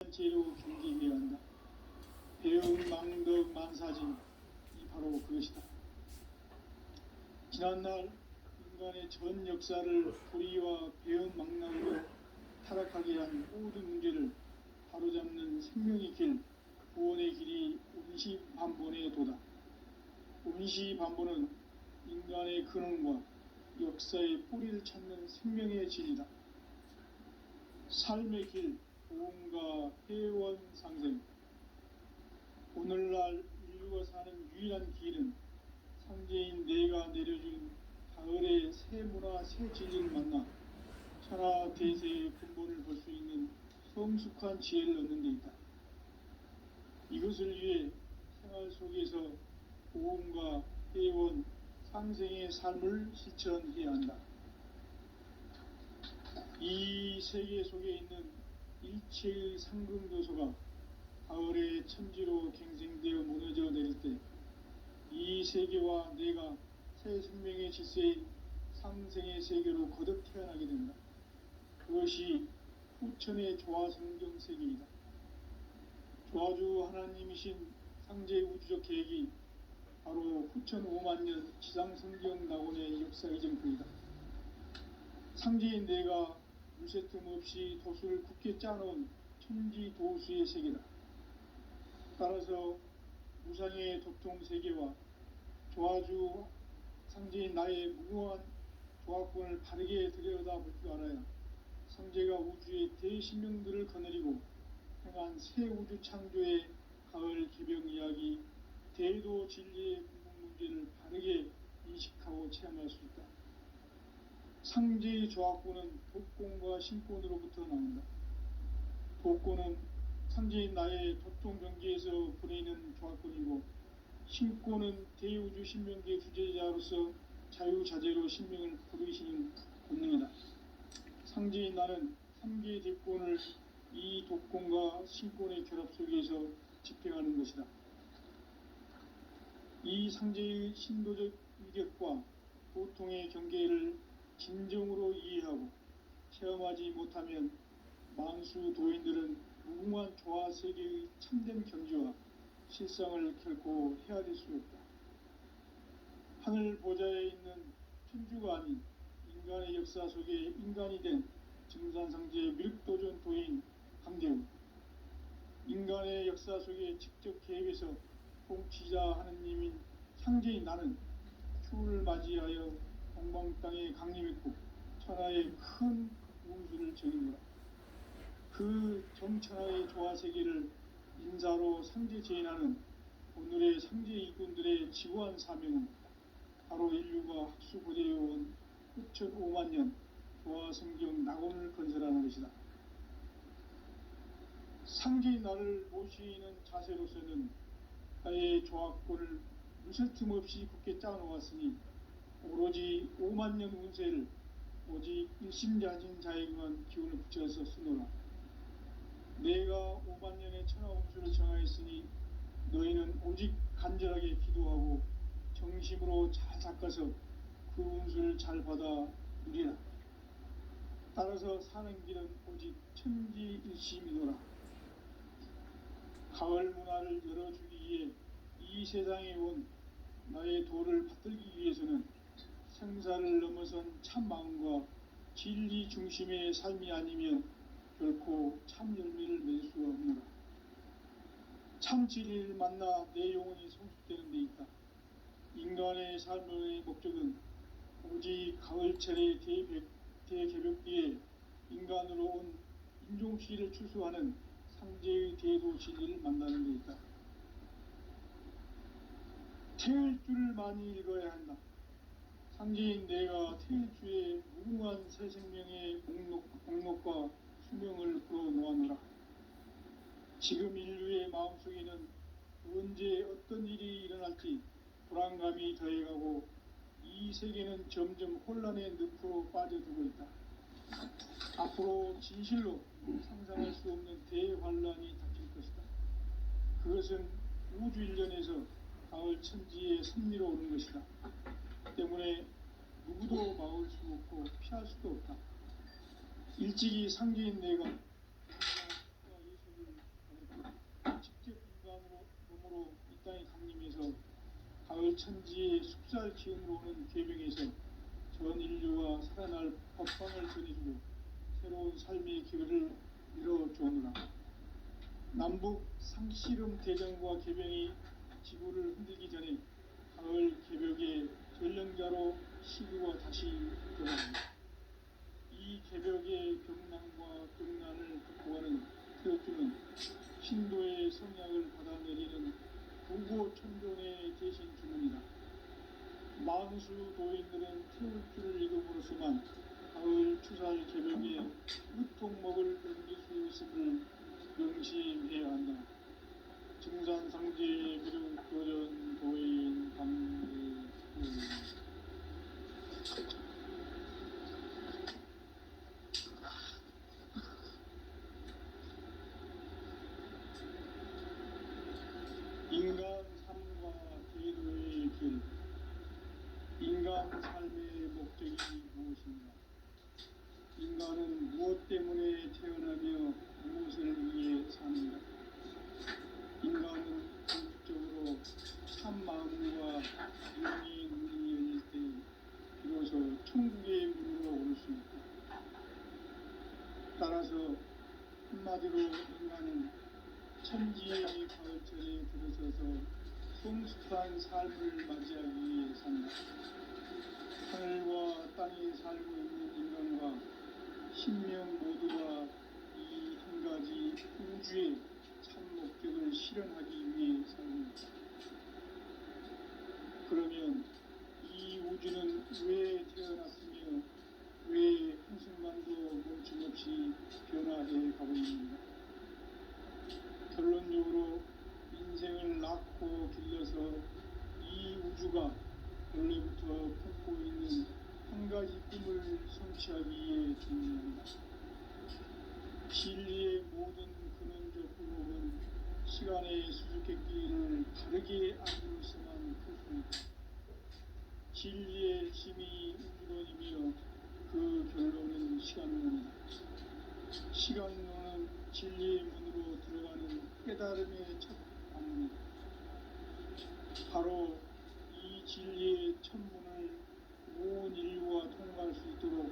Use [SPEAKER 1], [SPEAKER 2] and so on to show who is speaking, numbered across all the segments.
[SPEAKER 1] 제로 경기해야 한다. 배은망덕 만사진, 이 바로 그것이다. 지난날 인간의 전 역사를 불의와 배은망락으로 타락하게 한 모든 문제를 바로잡는 생명의 길, 구원의 길이 운시반본의 도다. 운시반본은 인간의 근원과 역사의 뿌리를 찾는 생명의 진리다. 삶의 길, 보험과 회원 상생. 오늘날 인류가 사는 유일한 길은 상제인 내가 내려준 가을의 새 문화 새 진리를 만나 천하 대세의 근본을 볼 수 있는 성숙한 지혜를 얻는 데 있다. 이것을 위해 생활 속에서 보험과 회원 상생의 삶을 실천해야 한다. 이 세계 속에 있는 일체의 상금도서가 가을의 천지로 갱생되어 무너져 내릴 때 이 세계와 내가 새 생명의 질서인 상생의 세계로 거듭 태어나게 된다. 그것이 후천의 조화성경 세계이다. 조화주 하나님이신 상제 우주적 계획이 바로 후천 5만년 지상성경 낙원의 역사의 정토이다. 상제인 내가 물새 틈 없이 도수를 굳게 짜놓은 천지도수의 세계다. 따라서 무상의 도통세계와 조화주 상제인 나의 무궁한 조화권을 바르게 들여다볼 줄 알아야 상제가 우주의 대신명들을 거느리고 행한 새 우주 창조의 가을 개병 이야기, 대도 진리의 궁극 문제를 바르게 인식하고 체험할 수 있다. 상제의 조화권은 독권과 신권으로부터 나온다. 독권은 상제인 나의 도통 경계에서 보내는 조화권이고, 신권은 대우주 신명기의 주제자로서 자유자재로 신명을 부르시는 본능이다. 상제인 나는 3개의 대권을 이 독권과 신권의 결합 속에서 집행하는 것이다. 이 상제의 신도적 위력과 보통의 경계를 진정으로 이해하고 체험하지 못하면 만수 도인들은 무궁한 조화 세계의 참된 경지와 실상을 결코 헤아릴 수 없다. 하늘 보좌에 있는 천주가 아닌 인간의 역사 속에 인간이 된 증산상제 밀도전 도인 강대우, 인간의 역사 속에 직접 개입해서 통치자 하느님인 상제인 나는 추를 맞이하여 동방 땅에 강림했고 천하의 큰 운수를 정의노라. 그 정천하의 조화세계를 인사로 상제 제인하는 오늘의 상제 일꾼들의 지구한 사명은 바로 인류가 학수고대해온 후천 5만년 조화성경 낙원을 건설하는 것이다. 상제인 나를 모시는 자세로서는 나의 조화권을 무슨 틈 없이 굳게 짜놓았으니 오로지 5만년 운세를 오직 일심자진 자에게만 기운을 붙여서 쓰노라. 내가 5만년의 천하 운수를 정하였으니 너희는 오직 간절하게 기도하고 정심으로 잘 닦아서 그 운수를 잘 받아 누리라. 따라서 사는 길은 오직 천지일심이노라. 가을 문화를 열어주기 위해 이 세상에 온 나의 도를 받들기 위해서는 생사를 넘어선 참 마음과 진리 중심의 삶이 아니면 결코 참 열매를 맺을 수가 없노라. 참 진리를 만나 내 영혼이 성숙되는 데 있다. 인간의 삶의 목적은 오직 가을철의 대개벽기에 인간으로 온 인종시를 출소하는 상제의 대도 진리를 만나는 데 있다. 태일주를 많이 읽어야 한다. 상제인 내가 태일주의 무궁한 새 생명의 목록과 수명을 풀어놓아노라. 지금 인류의 마음속에는 언제 어떤 일이 일어날지 불안감이 더해가고 이 세계는 점점 혼란의 늪으로 빠져들고 있다. 앞으로 진실로 상상할 수 없는 대환란이 닥칠 것이다. 그것은 우주 일련에서 가을 천지의 섭리로 오는 것이다. 때문에 누구도 막을 수 없고 피할 수도 없다. 일찍이 상제인 내가 예수를 처음으로 이 땅에 강림해서 가을 천지의 숲살 기운으로 오는 계명에서 전 인류가 살아날 법방을 전해주고 새로운 삶의 기회를 열어주오노라. 남북 상씨름 대전과 계병이 지구를 흔들기 전에 가을 개벽의 전령자로 시구가 다시 들어갑니다. 이 개벽의 경랑과 경란을 극복하는 태극기는 신도의 성약을 받아내리는 부고 천존의 대신 주문이다. 만수 도인들은 태극기를 읽음으로써만 가을 추살 개벽의 으통목을 넘길 수 있음을 명심해야 한다. 증산상제 비록 교전 도인 강대 인간 삶과 제도의 길. 인간 삶의 목적이 무엇인가? 인간은 무엇 때문에 태어나며 무엇을 위해 사는가? 인간은 본질적으로 참 마음과 영의 문이 열릴 때 비로소 천국의 문으로 올 수 있다. 따라서 한마디로 인간은 천지의 가을철에 들어서서 성숙한 삶을 맞이하기 위해 산다. 하늘과 땅에 살고 있는 인간과 신명 모두가 이 한 가지 우주의 참 목적을 실현하기 위해 삽니다. 그러면 이 우주는 왜 태어났으며 왜 한순간도 멈춤없이 변화해 가고 있는가? 결론적으로 인생을 낳고 길러서 이 우주가 원래부터 품고 있는 한 가지 꿈을 성취하기 위해 중요합니다. 진리의 모든 근원적 의혹은 시간의 수수께끼를 바르게 알므로서만 풀 수 있다. 진리의 힘이 우주론이며 그 결론은 시간론이다. 시간론은 진리의 문으로 들어가는 깨달음의 첫 방문이다. 바로 이 진리의 첫 문을 온 인류가 통과할 수 있도록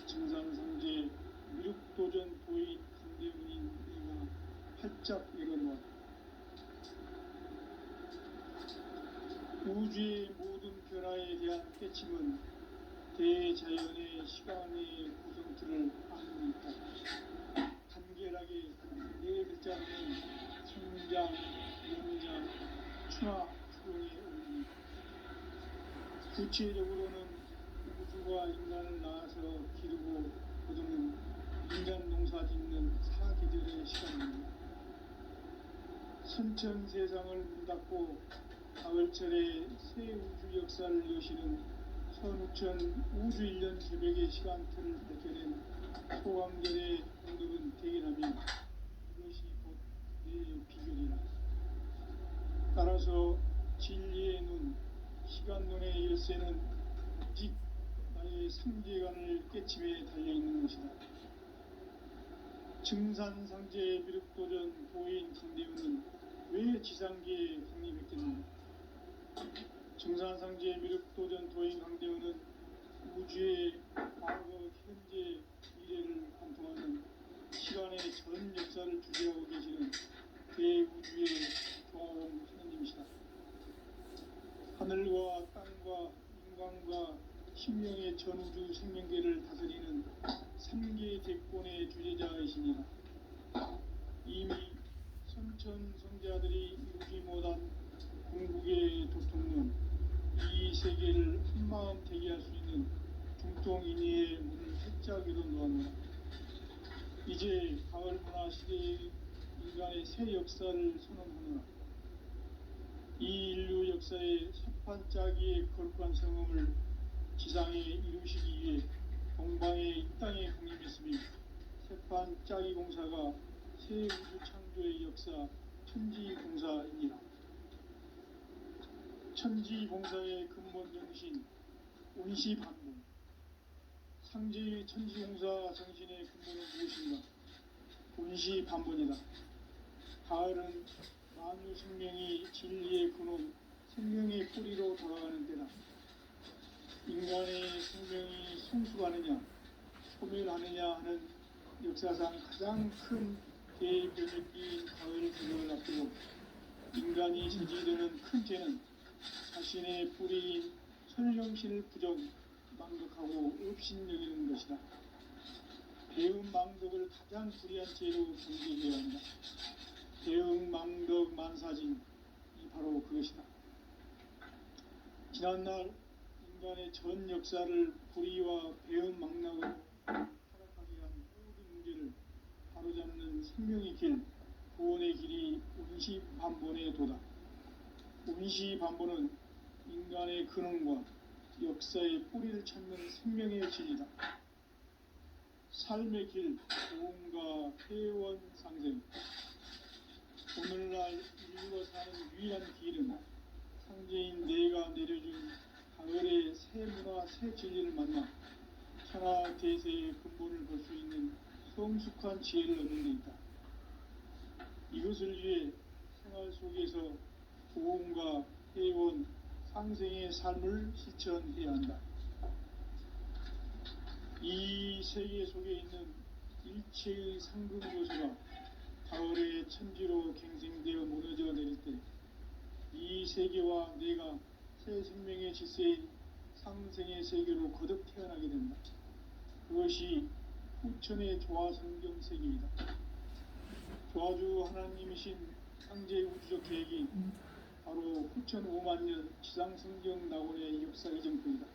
[SPEAKER 1] 증산상제 미륵도전 도인 강대문인 내가 활짝 열어놓았다. 우주의 모든 변화에 대한 깨침은 대자연의 시간의 구성틀을 아닙니까? 간결하게 네 글자는 성장, 연장, 추나 추동에 오릅니다. 구체적으로는 우주가 인간을 낳아서 기르고 거두는 인간 농사 짓는 사계절의 시간입니다. 선천 세상을 문 닫고 가을철에 새 우주 역사를 여시는 선우천 우주 1년 새벽의 시간틀을 밝혀낸 소강절의 공덕은 대견하며 이것이 곧 내 비결이라. 따라서 진리의 눈, 시간론의 열쇠는 오직 나의 상제관을 깨침에 달려있는 것이다. 증산상제 미륵도전 도인 강대우는 왜 지상계에 강림했겠는가? 증산상제 미륵도전 도인 강대우는 우주의 과거, 현재, 미래를 관통하는 시간의 전 역사를 주재하고 계시는 대우주의 조화원 하느님이시다. 하늘과 땅과 인간과 신명의 전우주 생명계를 다스리는 3개 대권의 주제자이시니라. 이미 선천 성자들이 이루지 못한 궁극의 도통론, 이 세계를 한마음 대기할 수 있는 중통인의의 문을 활짝 열어놓았노라. 이제 가을 문화 시대의 인간의 새 역사를 선언하노라. 이 인류 역사의 sep판짜기의 거룩한 성음을 지상에 이루시기 위해 동방의 이 땅에 강림했으며 sep판짜기 공사가 새 우주 창조의 역사 천지공사입니다. 천지공사의 근본 정신 운시반문. 상제의 천지공사 정신의 근본은 무엇인가? 운시반문이다. 가을은 만유 생명이 진리의 근원, 생명의 뿌리로 돌아가는 때다. 인간의 생명이 성숙하느냐, 소멸하느냐 하는 역사상 가장 큰 대변혁기인 가을 개혁을 앞두고 인간이 저지르는 큰 죄는 자신의 뿌리인 선정신을 부정, 망덕하고 업신여기는 것이다. 배음 망덕을 가장 불의한 죄로 경계해야 한다. 배음 망덕 만사진이 바로 그것이다. 지난날 인간의 전 역사를 불의와 배음 망락으로 타락하게 한 모든 문제를 바로잡는 생명의 길, 구원의 길이 운시반본의 도다. 운시반본은 인간의 근원과 역사의 뿌리를 찾는 생명의 진리다. 삶의 길, 보험과 회원 상생. 오늘날 인류가 사는 유일한 길은 상제인 내가 내려준 가을의 새 문화, 새 진리를 만나 천하 대세의 근본을 볼 수 있는 성숙한 지혜를 얻는 데 있다. 이것을 위해 생활 속에서 보험과 회원, 상생의 삶을 실천해야 한다. 이 세계 속에 있는 일체의 상금 요소가 가을의 천지로 갱생되어 무너져 내릴 때 이 세계와 내가 새 생명의 질서인 상생의 세계로 거듭 태어나게 된다. 그것이 후천의 조화성경 세계이다. 조화주 하나님이신 상제 우주적 계획이 바로 후천 5만 년 지상성경 낙원의 역사 이정표이다.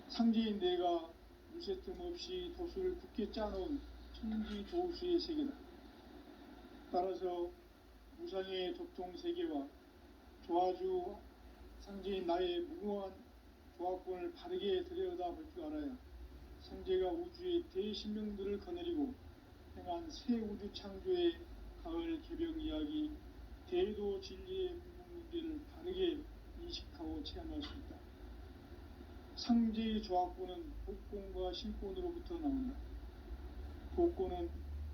[SPEAKER 1] 상제인 내가 물새틈 없이 도수를 굳게 짜놓은 천지 조수의 세계다. 따라서 무상의 도통 세계와 조화주 상제인 나의 무궁한 조화권을 바르게 들여다볼 줄 알아야 상제가 우주의 대신명들을 거느리고 행한 새 우주 창조의 가을 개벽 이야기, 대도 진리의 궁극 문제를 바르게 인식하고 체험할 수 있다. 상제의 조화권은 복권과 신권으로부터 나온다. 복권은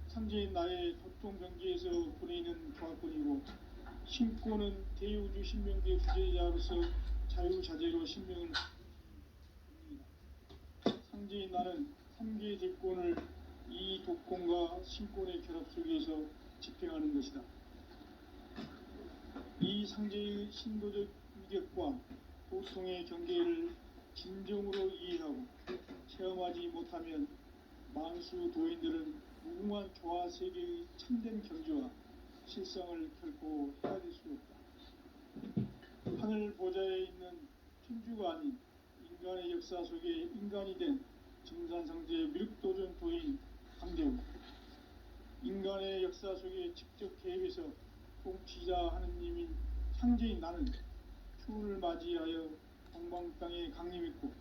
[SPEAKER 1] 상제인 나의 도통 경계에서 보내는 조화권이고, 신권은 대우주 신명계 주제자로서 자유자재로 신명을 봅니다. 상제인 나는 3개의 대권을 이 독권과 신권의 결합 속에서 집행하는 것이다. 이 상제의 신도적 위격과 보통의 경계를 진정으로 이해하고 체험하지 못하면 만수 도인들은 무궁한 조화 세계의 참된 경지와 실상을 결코 헤아릴 수 없다. 하늘 보좌에 있는 천주가 아닌 인간의 역사 속에 인간이 된 정산상제의 미륵도전 도인 강대우, 인간의 역사 속에 직접 개입해서 통치자 하느님인 상제인 나는 추운을 맞이하여 동방 땅에 강림했고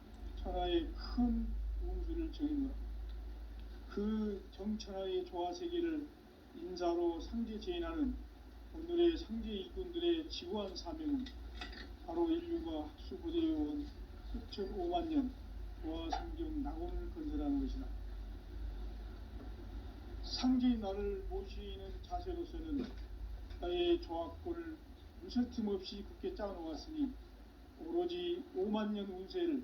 [SPEAKER 1] 천하의 큰 운수를 정했노라. 그 정천하의 조화세계를 인사로 상제 제인하는 오늘의 상제 일꾼들의 지구한 사명은 바로 인류가 학수고대해온 수천 5만 년 조화성경 낙원을 건설하는 것이다. 상제인 나를 모시는 자세로서는 나의 조화권을 무설틈 없이 굳게 짜놓았으니 오로지 5만 년 운세를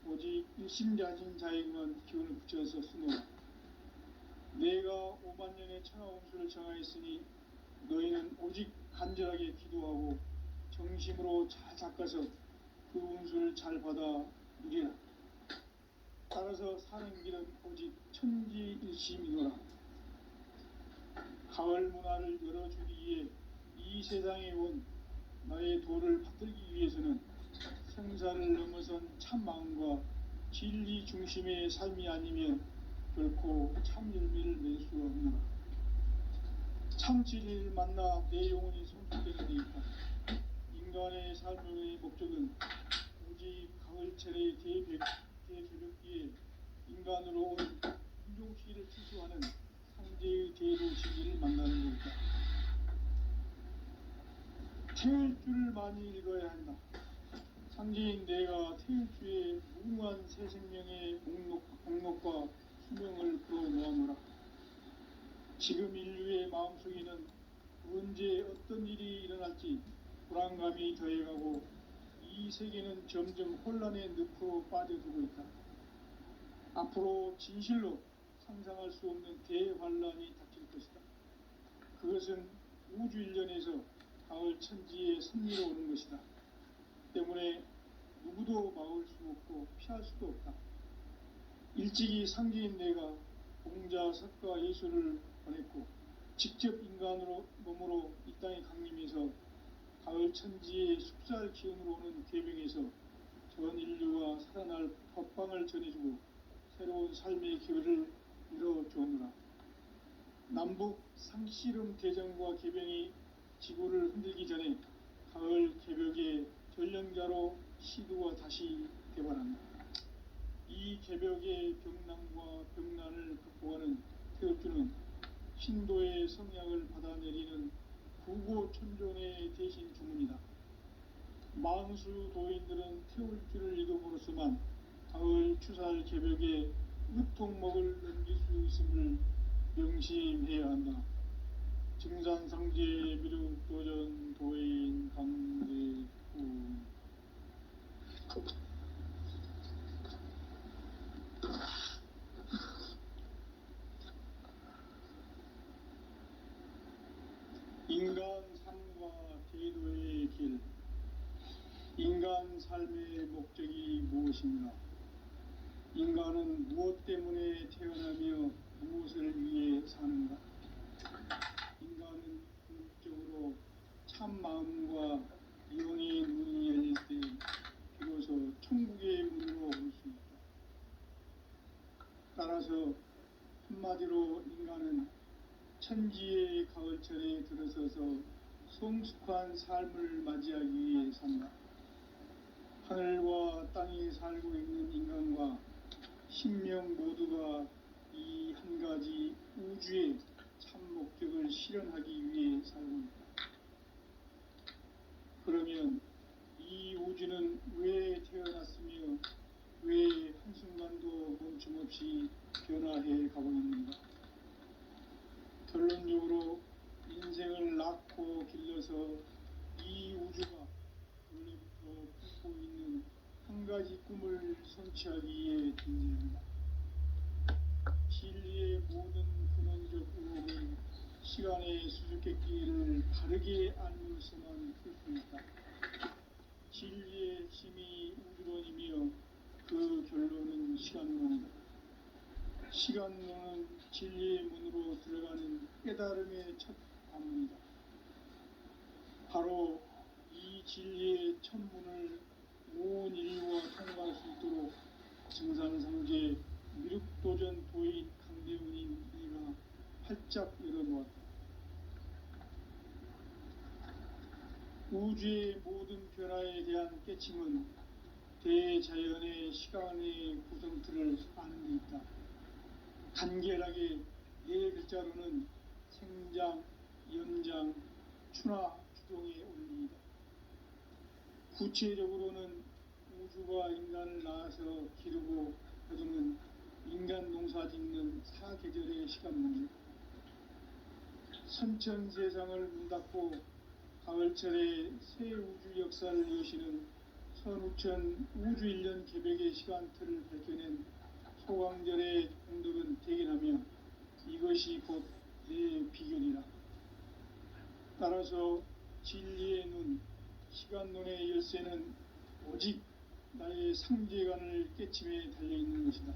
[SPEAKER 1] 오직 일심자진 자에게만 기운을 붙여서 쓰노라. 내가 5만 년의 천하 운수를 정하였으니 너희는 오직 간절하게 기도하고 정심으로 잘 닦아서 그 운수를 잘 받아 누리라. 따라서 사는 길은 오직 천지일심이노라. 가을 문화를 열어주기 위해 이 세상에 온 나의 도를 받들기 위해서는 생사를 넘어선 참 마음과 진리 중심의 삶이 아니면 결코 참 열매를 낼 수 없노라. 참 진리를 만나 내 영혼이 성숙되는 데 있다. 인간의 삶의 목적은 오직 가을철의 대개벽기에 인간으로 온 인종시를 추수하는 상제의 대도 진리를 만나는 것이다. 태일주를 많이 읽어야 한다. 상제인 내가 태일주의 무궁한 새 생명의 목록과 수명을 풀어 놓아노라. 지금 인류의 마음속에는 언제 어떤 일이 일어날지 불안감이 더해가고 이 세계는 점점 혼란의 늪으로 빠져들고 있다. 앞으로 진실로 상상할 수 없는 대환란이 닥칠 것이다. 그것은 우주 일련에서 가을 천지에 선미로 오는 것이다. 때문에 누구도 막을 수 없고 피할 수도 없다. 일찍이 상제인 내가 공자, 석가, 예수를 보냈고 직접 인간으로 몸으로 이 땅에 강림해서 가을 천지의 숲살 기운으로 오는 계명에서 전 인류가 살아날 법방을 전해주고 새로운 삶의 기회를 이뤄주었노라. 남북 상씨름 대전과 개병이 지구를 흔들기 전에 가을 개벽의 전령자로 시두가 다시 개발한다. 이 개벽의 병난과 병난을 극복하는 태극주는 신도의 성약을 받아내리는 구고천존의 대신 주문이다. 만수 도인들은 태울주를 읽어보로서만 가을 추살 개벽에 으통목을 넘길 수 있음을 명심해야 한다. 증산상제 미륵도전 도인 강제구 인간 삶과 제도의 길. 인간 삶의 목적이 무엇인가? 인간은 무엇 때문에 태어나며 무엇을 위해 사는가? 인간은 궁극적으로 참 마음과 영의 문이 열릴 때 비로소 천국의 문으로 올 수 있다. 따라서 한마디로 인간은 천지의 가을철에 들어서서 성숙한 삶을 맞이하기 위해 산다. 하늘과 땅에 살고 있는 인간과 신명 모두가 이 한 가지 우주의 참 목적을 실현하기 위해 살고 있다. 그러면 이 우주는 왜 태어났으며 왜 한순간도 멈춤없이 변화해 가고 있는가? 결론적으로 인생을 낳고 길러서 이 우주가 원래부터 품고 있는 한 가지 꿈을 성취하기 위해 존재한다. 진리의 모든 근원적 의혹은 시간의 수수께끼를 바르게 알면서만 풀 수 있다. 진리의 핵심이 우주론이며 그 결론은 시간론이다. 시간론은 진리의 문으로 들어가는 깨달음의 첫 관문이다. 바로 이 진리의 첫 문을 온 인류가 통과할 수 있도록 증산상제 미륵도전 도인 강대훈인 이가 활짝 열어놓았다. 우주의 모든 변화에 대한 깨침은 대자연의 시간의 구성틀을 아는 데 있다. 간결하게 네 글자로는 생장, 연장, 추나 추동의 원리이다. 구체적으로는 우주가 인간을 낳아서 기르고 거두는 인간 농사 짓는 사계절의 시간 문제. 선천 세상을 문 닫고 가을철에 새 우주 역사를 여시는 선우천 우주 1년 개벽의 시간틀을 밝혀낸 소강절의 공덕은 대견하며 이것이 곧 내 비결이라. 따라서 진리의 눈, 시간론의 열쇠는 오직 나의 상제관을 깨침에 달려있는 것이다.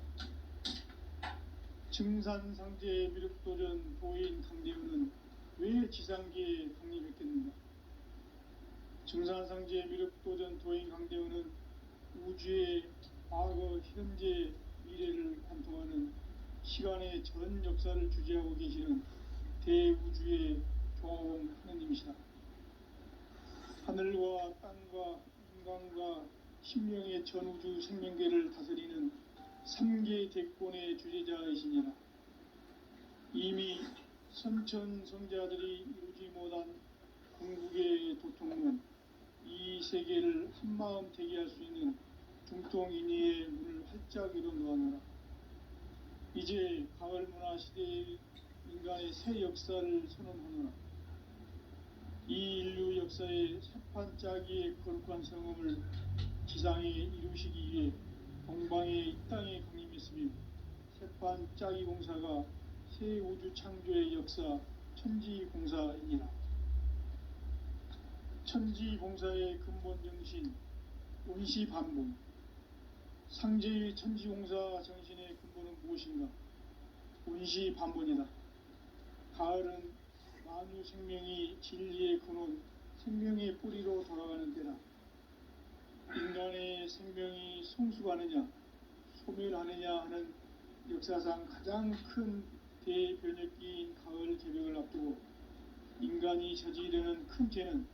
[SPEAKER 1] 증산상제 미륵도전 도인 강대훈은 왜 지상계에 강림했겠는가? 증산상제 미륵도전 도인 강대훈은 우주의 과거, 현재, 미래를 관통하는 시간의 전 역사를 주재하고 계시는 대우주의 조화원 하느님이시다. 하늘과 땅과 인간과 신명의 전우주 생명계를 다스리는 3계 대권의 주제자이시니라. 이미 선천성자들이 이루지 못한 궁극의 도통문, 이 세계를 한마음 되게 할 수 있는 중통인의의 문을 활짝 열어놓아노라. 이제 가을 문화 시대의 인간의 새 역사를 선언하노라. 역사의 세판짜기의 거룩한 성음을 지상에 이루시기 위해 동방의 이 땅에 강림했으며 세판짜기 공사가 새 우주 창조의 역사 천지공사이니라. 천지공사의 근본 정신 원시반복. 상제의 천지공사 정신의 근본은 무엇인가? 원시반복이다. 가을은 만유 생명이 진리의 근원, 생명의 뿌리로 돌아가는 때다. 인간의 생명이 성숙하느냐, 소멸하느냐 하는 역사상 가장 큰 대변혁기인 가을 개벽을 앞두고 인간이 저지르는 큰 죄는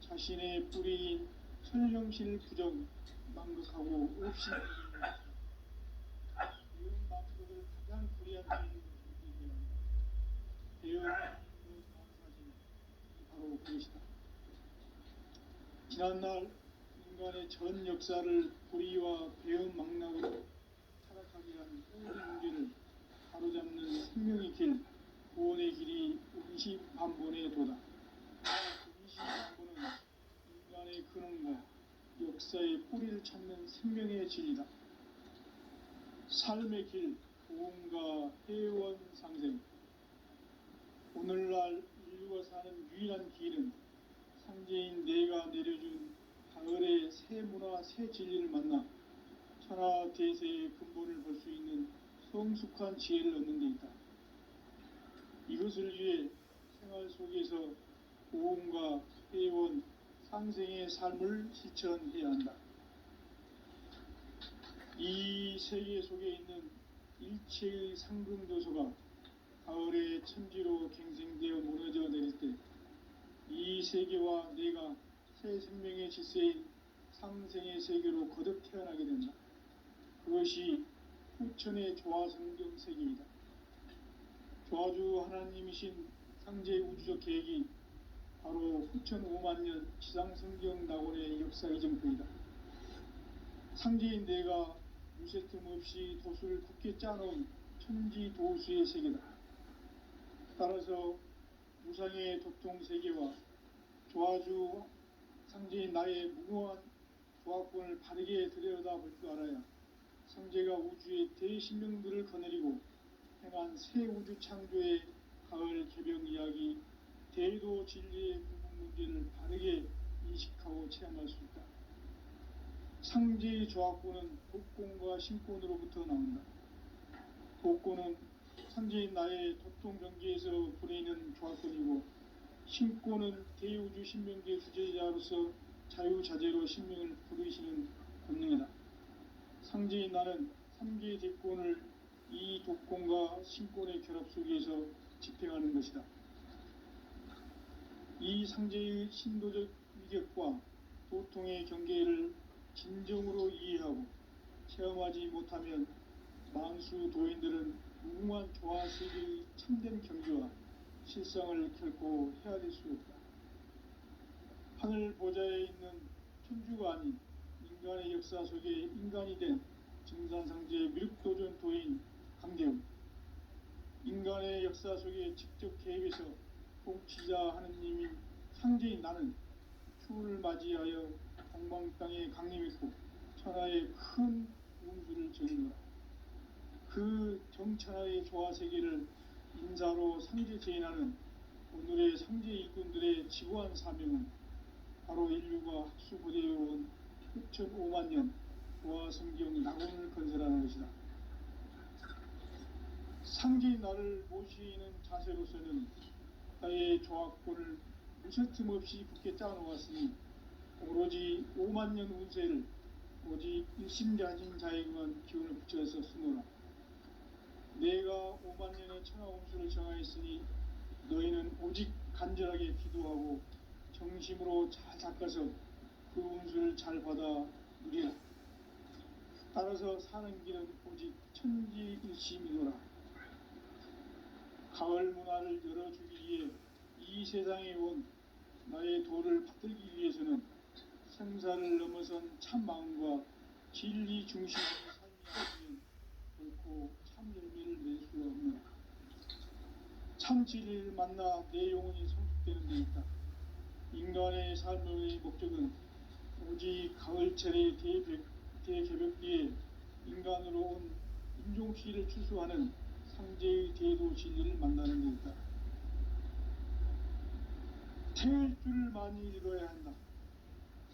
[SPEAKER 1] 자신의 뿌리인 설령실 부정, 망극하고 없이 배은 망극을 가장 불의한 죄인 배은 그 사실이 바로 그것이다. 지난날 인간의 전 역사를 불의와 배은 망락으로 타락하게 한 모든 문제를 바로잡는 생명의 길, 구원의 길이 원시반본의 도다. 원시반본은 인간의 근원과 역사의 뿌리를 찾는 생명의 진리다. 삶의 길, 보험과 회원 상생. 오늘날 인류가 사는 유일한 길은 상제인 내가 내려준 가을의 새 문화, 새 진리를 만나 천하 대세의 근본을 볼 수 있는 성숙한 지혜를 얻는 데 있다. 이것을 위해 생활 속에서 보험과 회원, 상생의 삶을 실천해야 한다. 이 세계 속에 있는 일체의 상금도서가 가을의 천지로 갱생되어 무너져 내릴 때 이 세계와 내가 새 생명의 질서인 상생의 세계로 거듭 태어나게 된다. 그것이 후천의 조화성경 세계이다. 조화주 하나님이신 상제 우주적 계획이 바로 후천 5만 년 지상성경 낙원의 역사의 정표이다. 상제인 내가 무쇠틈 없이 도수를 굳게 짜놓은 천지 도수의 세계다. 따라서 무상의 도통 세계와 조화주 상제인 나의 무모한 조합권을 바르게 들여다볼 줄 알아야 상제가 우주의 대신명들을 거느리고 행한 새 우주 창조의 가을 개벽 이야기, 대도 진리의 구분 문제를 바르게 인식하고 체험할 수 있다. 상제의 조합권은 독권과 신권으로부터 나온다. 독권은 상제인 나의 도통 경계에서 부리는 조합권이고, 신권은 대우주 신명계 주제자로서 자유자재로 신명을 부르시는 권능이다. 상제인 나는 3개의 대권을 이 독권과 신권의 결합 속에서 집행하는 것이다. 이 상제의 신도적 위격과 도통의 경계를 진정으로 이해하고 체험하지 못하면 만수 도인들은 무궁한 조화세계의 참된 경지와 실상을 결코 헤아릴 수 없다. 하늘 보좌에 있는 천주가 아닌 인간의 역사 속에 인간이 된 증산상제의 미륵도전 도인 강대웅, 인간의 역사 속에 직접 개입해서 통치자 하느님인 상제인 나는 추후를 맞이하여 동방 땅에 강림했고 천하의 큰 운수를 전이노라. 그 정천하의 조화세계를 인사로 상제 제인하는 오늘의 상제 일꾼들의 지고한 사명은 바로 인류가 학수고대해온 후천 5만 년 조화성경 낙원을 건설하는 것이다. 상제인 나를 모시는 자세로서는 나의 조합권을 무쇠틈 없이 굳게 짜놓았으니 오로지 5만 년 운세를 오직 일심자진 자에게만 기운을 붙여서 쓰노라. 내가 5만 년의 천하 운수를 정하였으니 너희는 오직 간절하게 기도하고 정심으로 잘 닦아서 그 운수를 잘 받아 누리라. 따라서 사는 길은 오직 천지일심이노라. 가을 문화를 열어주기 위해 이 세상에 온 나의 도를 받들기 위해서는 생사를 넘어선 참 마음과 진리 중심의 삶이 아니면 결코 참 열매를 낼 수 없노라. 참 진리를 만나 내 영혼이 성숙되는 데 있다. 인간의 삶의 목적은 오직 가을철의 대개벽 뒤에 인간으로 온 인종시를 추수하는 상제의 대도 진리를 만나는 데 있다. 태을 줄을 많이 이뤄야 한다.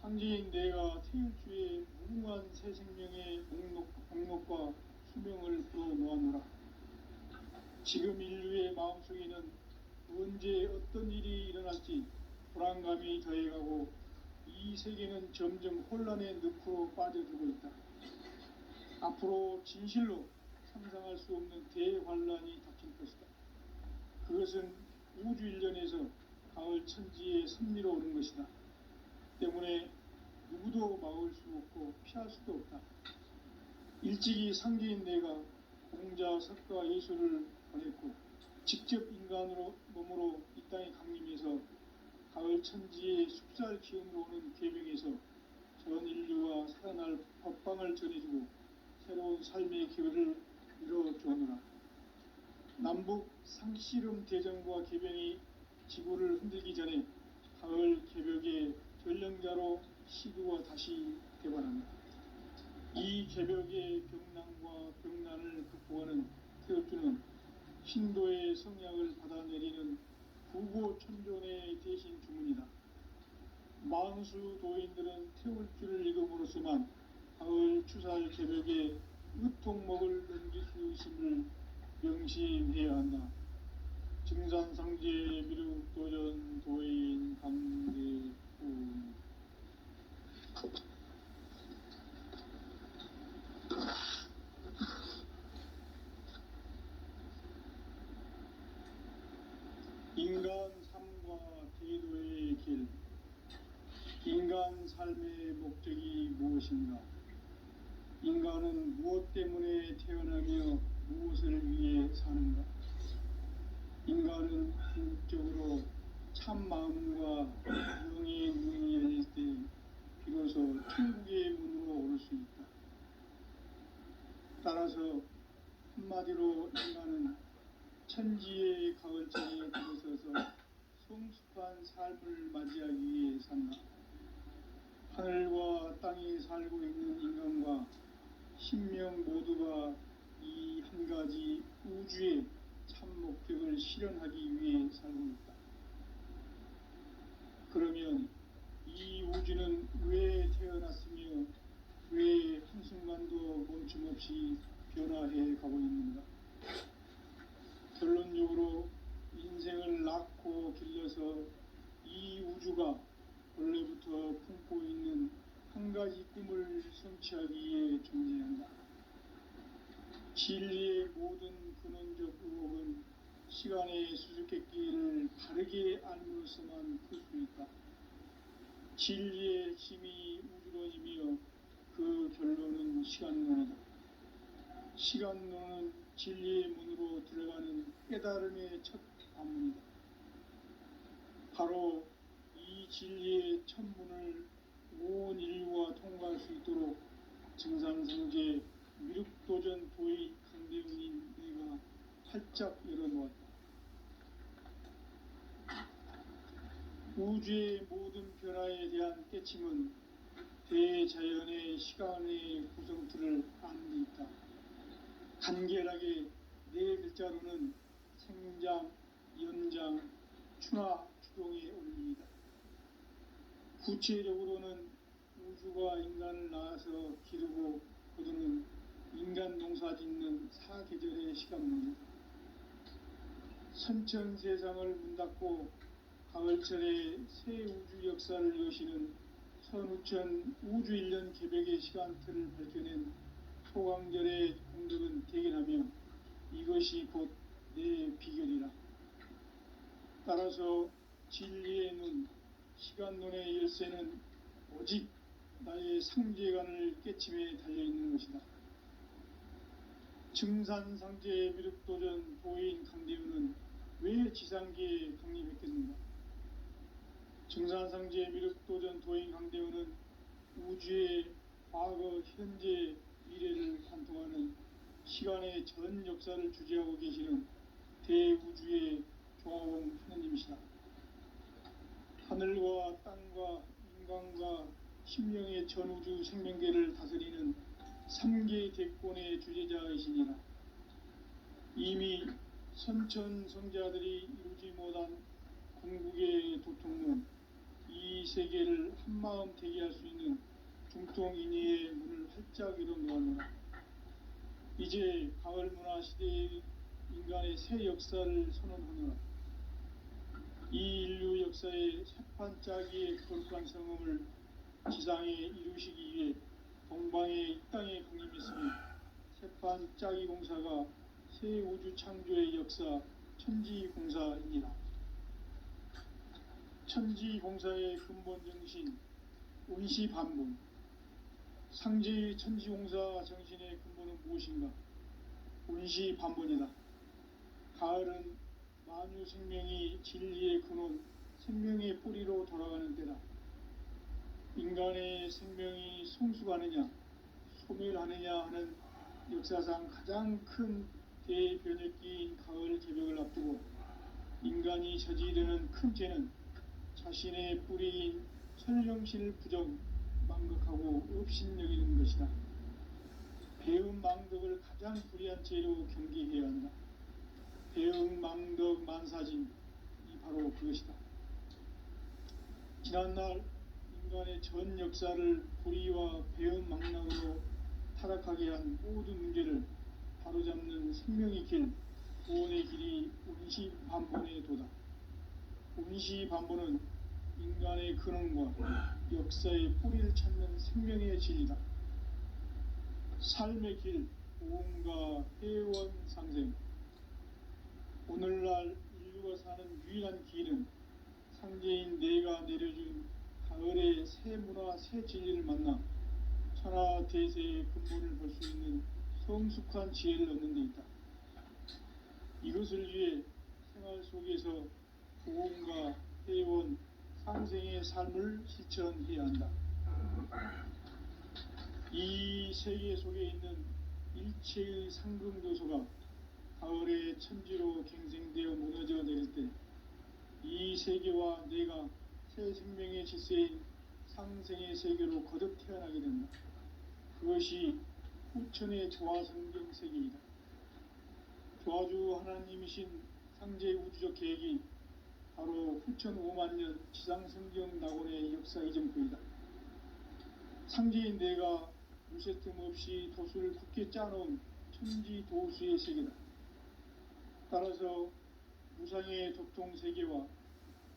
[SPEAKER 1] 상제인 내가 태을 주에 무궁한 새 생명의 목록과 수명을 풀어놓았노라. 지금 인류의 마음속에는 언제 어떤 일이 일어날지 불안감이 더해가고 이 세계는 점점 혼란의 늪으로 빠져들고 있다. 앞으로 진실로 상상할 수 없는 대환란이 닥칠 것이다. 그것은 우주 일련에서 가을 천지의 섭리로 오는 것이다. 때문에 누구도 막을 수 없고 피할 수도 없다. 일찍이 상제인 내가 공자, 석가, 예수를 보냈고 직접 인간으로 몸으로 이 땅에 강림해서 가을 천지의 숲살 기운으로 오는 계명에서 전 인류와 살아날 법방을 전해주고 새로운 삶의 기회를 이뤄주오노라. 남북 상씨름 대전과 개병이 지구를 흔들기 전에 가을 개벽의 전령자로 시두가 다시 개발한다. 이 개벽의 병난과 병난을 극복하는 태엽주는 신도의 성약을 받아내리는 부고천존의 대신 주문이다. 만수 도인들은 태울주를 읽음으로써만 가을 추살 개벽의 으통목을 넘길 수 있음을 명심해야 한다. 증산상제 미륵도전 도인 강대우. 인간 삶과 제도의 길. 인간 삶의 목적이 무엇인가? 인간은 무엇 때문에 태어나며 무엇을 위해 사는가? 인간은 궁극적으로 참 마음과 영의 문이 열릴 때 비로소 천국의 문으로 오를 수 있다. 따라서 한마디로 인간은 천지의 가을철에 들어서서 성숙한 삶을 맞이하기 위해 산다. 하늘과 땅에 살고 있는 인간과 신명 모두가 이 한 가지 우주의 참 목적을 실현하기 위해 살고 있다. 그러면 이 우주는 왜 태어났으며 왜 한순간도 멈춤없이 변화해 가고 있는가? 결론적으로 인생을 낳고 길러서 이 우주가 원래부터 품고 있는 한 가지 꿈을 성취하기 위해 존재한다. 진리의 모든 근원적 의혹은 시간의 수수께끼를 바르게 알므로서만 풀 수 있다. 진리의 핵심이 우주론이며 그 결론은 시간론이다. 시간론은 진리의 문으로 들어가는 깨달음의 첫 관문이다. 바로 이 진리의 첫 문을 온 인류가 통과할 수 있도록 증산성제 미륵도전 도의 강대웅인 내가 활짝 열어놓았다. 우주의 모든 변화에 대한 깨침은 대자연의 시간의 구성틀을 아는 데 있다. 간결하게 네 글자로는 생장, 연장, 추나 추동의 원리이다. 구체적으로는 우주가 인간을 낳아서 기르고 거두는 인간 농사 짓는 사계절의 시간론이다. 선천 세상을 문 닫고 가을철에 새 우주 역사를 여시는 선우천 우주일년 개벽의 시간틀을 밝혀낸 소강절의 공덕은 대견하며 이것이 곧 내 비결이라. 따라서 진리의 눈, 시간론의 열쇠는 오직 나의 상제관을 깨침에 달려있는 것이다. 증산상제 미륵도전 도인 강대우는 왜 지상계에 강림했겠는가? 증산상제 미륵도전 도인 강대우는 우주의 과거, 현재, 미래를 관통하는 시간의 전 역사를 주재하고 계시는 대우주의 조화원 하느님이시다. 하늘과 땅과 인간과 심령의 전우주 생명계를 다스리는 3계 대권의 주제자이시니라. 이미 선천성자들이 이루지 못한 궁극의 도통론, 이 세계를 한마음 되게 할 수 있는 중통인의의 문을 활짝 열어놓았노라. 이제 가을 문화 시대의 인간의 새 역사를 선언하노라. 이 인류 역사의 새판짜기의 거룩한 성음을 지상에 이루시기 위해 동방의 이 땅에 강림했으니 새판짜기 공사가 새 우주 창조의 역사 천지공사이니라. 천지공사의 근본 정신 운시반본. 상제의 천지공사 정신의 근본은 무엇인가? 운시반본이다. 가을은 만유 생명이 진리의 근원, 생명의 뿌리로 돌아가는 때다. 인간의 생명이 성숙하느냐, 소멸하느냐 하는 역사상 가장 큰 대변혁기인 가을 개벽을 앞두고 인간이 저지르는 큰 죄는 자신의 뿌리인 설령신을 부정, 망극하고 업신여기는 것이다. 배음 망덕을 가장 불의한 죄로 경계해야 한다. 배음 망덕 만사진이 바로 그것이다. 지난날 인간의 전 역사를 불의와 배음 망락으로 타락하게 한 모든 문제를 바로잡는 생명의 길, 구원의 길이 운시반본의 도다. 운시반본은 인간의 근원과 역사의 뿌리를 찾는 생명의 진리다. 삶의 길, 보험과 회원 상생. 오늘날 인류가 사는 유일한 길은 상제인 내가 내려준 가을의 새 문화, 새 진리를 만나 천하 대세의 근본을 볼 수 있는 성숙한 지혜를 얻는 데 있다. 이것을 위해 생활 속에서 보험과 회원, 상생의 삶을 실천해야 한다. 이 세계 속에 있는 일체의 상금 요소가 가을의 천지로 갱생되어 무너져 내릴 때 이 세계와 내가 새 생명의 질서인 상생의 세계로 거듭 태어나게 된다. 그것이 후천의 조화성경 세계이다. 조화주 하나님이신 상제의 우주적 계획이 바로 후천 5만년 지상성경 낙원의 역사 이전부이다. 상제인 내가 무쇠틈 없이 도수를 굳게 짜놓은 천지 도수의 세계다. 따라서 무상의 도통 세계와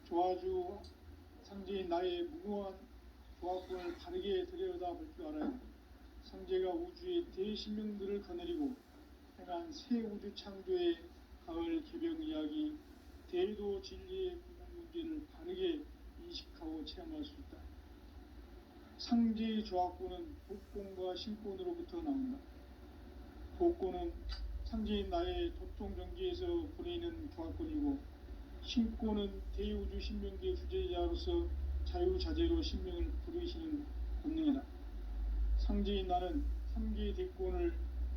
[SPEAKER 1] 조화주 상제인 나의 무궁한 조합권을 바르게 들여다볼 줄 알아야 한다. 상제가 우주의 대신명들을 거느리고 행한 새 우주 창조의 가을 개벽 이야기, 대도 진리의 근본 문제를 바르게 인식하고 체험할 수 있다. 상제의 조합권은 복권과 신권으로부터 나온다. 복권은 상제인 나의 도통 경지에서 보내는 조합권이고, 신권은 대우주 신명계 주제자로서 자유자재로 신명을 부르시는 본능이다. 상제인 나는 3개의 대권을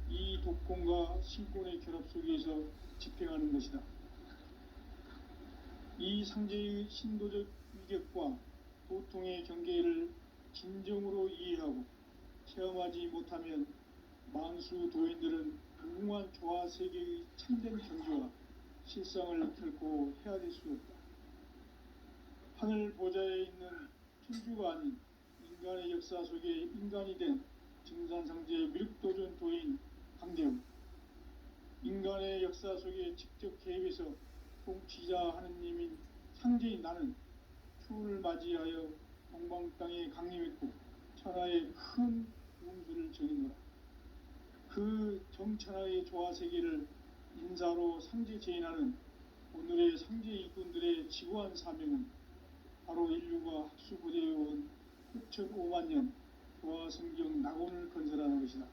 [SPEAKER 1] 이 독권과 신권의 결합 속에서 집행하는 것이다. 이 상제의 신도적 위격과 도통의 경계를 진정으로 이해하고 체험하지 못하면 만수 도인들은 무궁한 조화 세계의 참된 경지와 실상을 결코 헤아릴 수 없다. 하늘 보좌에 있는 천주가 아닌 인간의 역사 속에 인간이 된 증산상제의 미륵도전 도인 강대웅, 인간의 역사 속에 직접 개입해서 통치자 하느님인 상제인 나는 추운을 맞이하여 동방 땅에 강림했고 천하의 큰 운수를 적이노라. 그 정천하의 조화세계를 인사로 상제 제인하는 오늘의 상제 일꾼들의 지구한 사명은 바로 인류가 학수고대해온 후천 5만년 조화성경 낙원을 건설하는 것이다.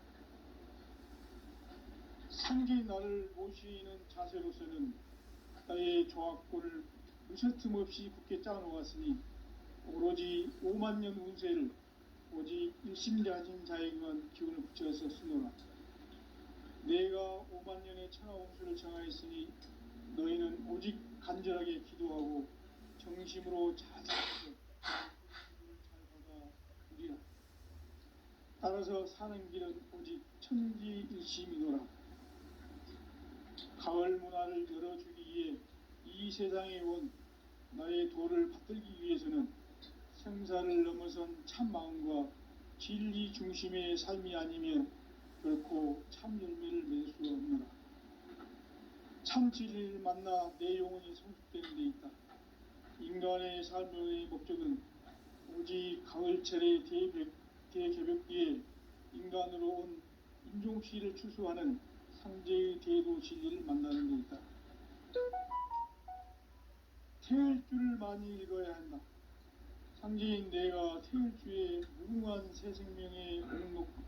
[SPEAKER 1] 상제인 나를 모시는 자세로서는 나의 조합권을 무쇠틈 없이 굳게 짜놓았으니 오로지 5만년 운세를 오직 일심자진 자에게만 기운을 붙여서 쓰노라. 내가 5만년의 천하 운수를 정하였으니 너희는 오직 간절하게 기도하고 정심으로 잘 따라서 사는 길은 오직 천지일심이노라. 가을 문화를 열어주기 위해 이 세상에 온 나의 도를 받들기 위해서는 생사를 넘어선 참 마음과 진리 중심의 삶이 아니면 결코 참 열매를 맺을 수 없노라. 참 진리를 만나 내 영혼이 성숙되는 데 있다. 인간의 삶의 목적은 오직 가을철의 대개벽기에 인간으로 온 인종시를 추수하는 상제의 대도 진리를 만나는 데 있다. 태을 줄을 많이 읽어야 한다. 상제인 내가 태을 주에 무궁한 새 생명의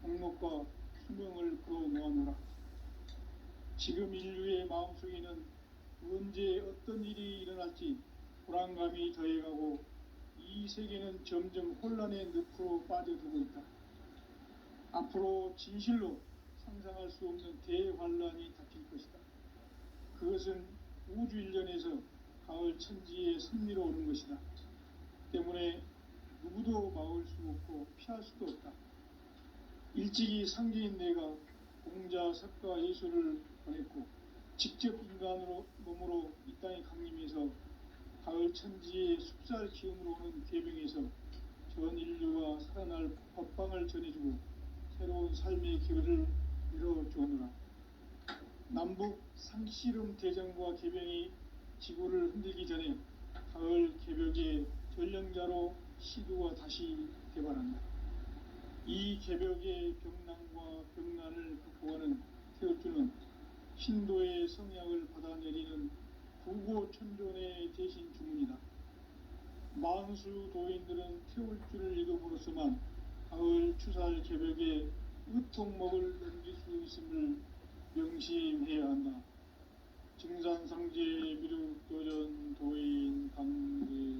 [SPEAKER 1] 목록과 수명을 풀어놓아노라. 지금 인류의 마음속에는 언제 어떤 일이 일어날지 불안감이 더해가고 이 세계는 점점 혼란의 늪으로 빠져들고 있다. 앞으로 진실로 상상할 수 없는 대환란이 닥칠 것이다. 그것은 우주 일련에서 가을 천지에 승리로 오는 것이다. 때문에 누구도 막을 수 없고 피할 수도 없다. 일찍이 상제인 내가 공자, 석가, 예수를 보냈고 직접 인간으로 몸으로 이 땅에 강림해서 가을 천지의 숲살 기운으로 오는 괴병에서 전 인류가 살아날 법방을 전해주고 새로운 삶의 기회를 열어주오노라. 남북 상씨름 대전과 개병이 지구를 흔들기 전에 가을 개벽의 전령자로 시도가 다시 개발한다. 이 개벽의 병난과 병난을 극복하는 태울주는 신도의 성약을 받아내리는 구고천존의 대신 주문이다. 만수 도인들은 태울주를 읽음으로써만 가을 추살 개벽의 의통목을 넘길 수 있음을 명심해야 한다. 증산상제 미륵도전 도인 강대구.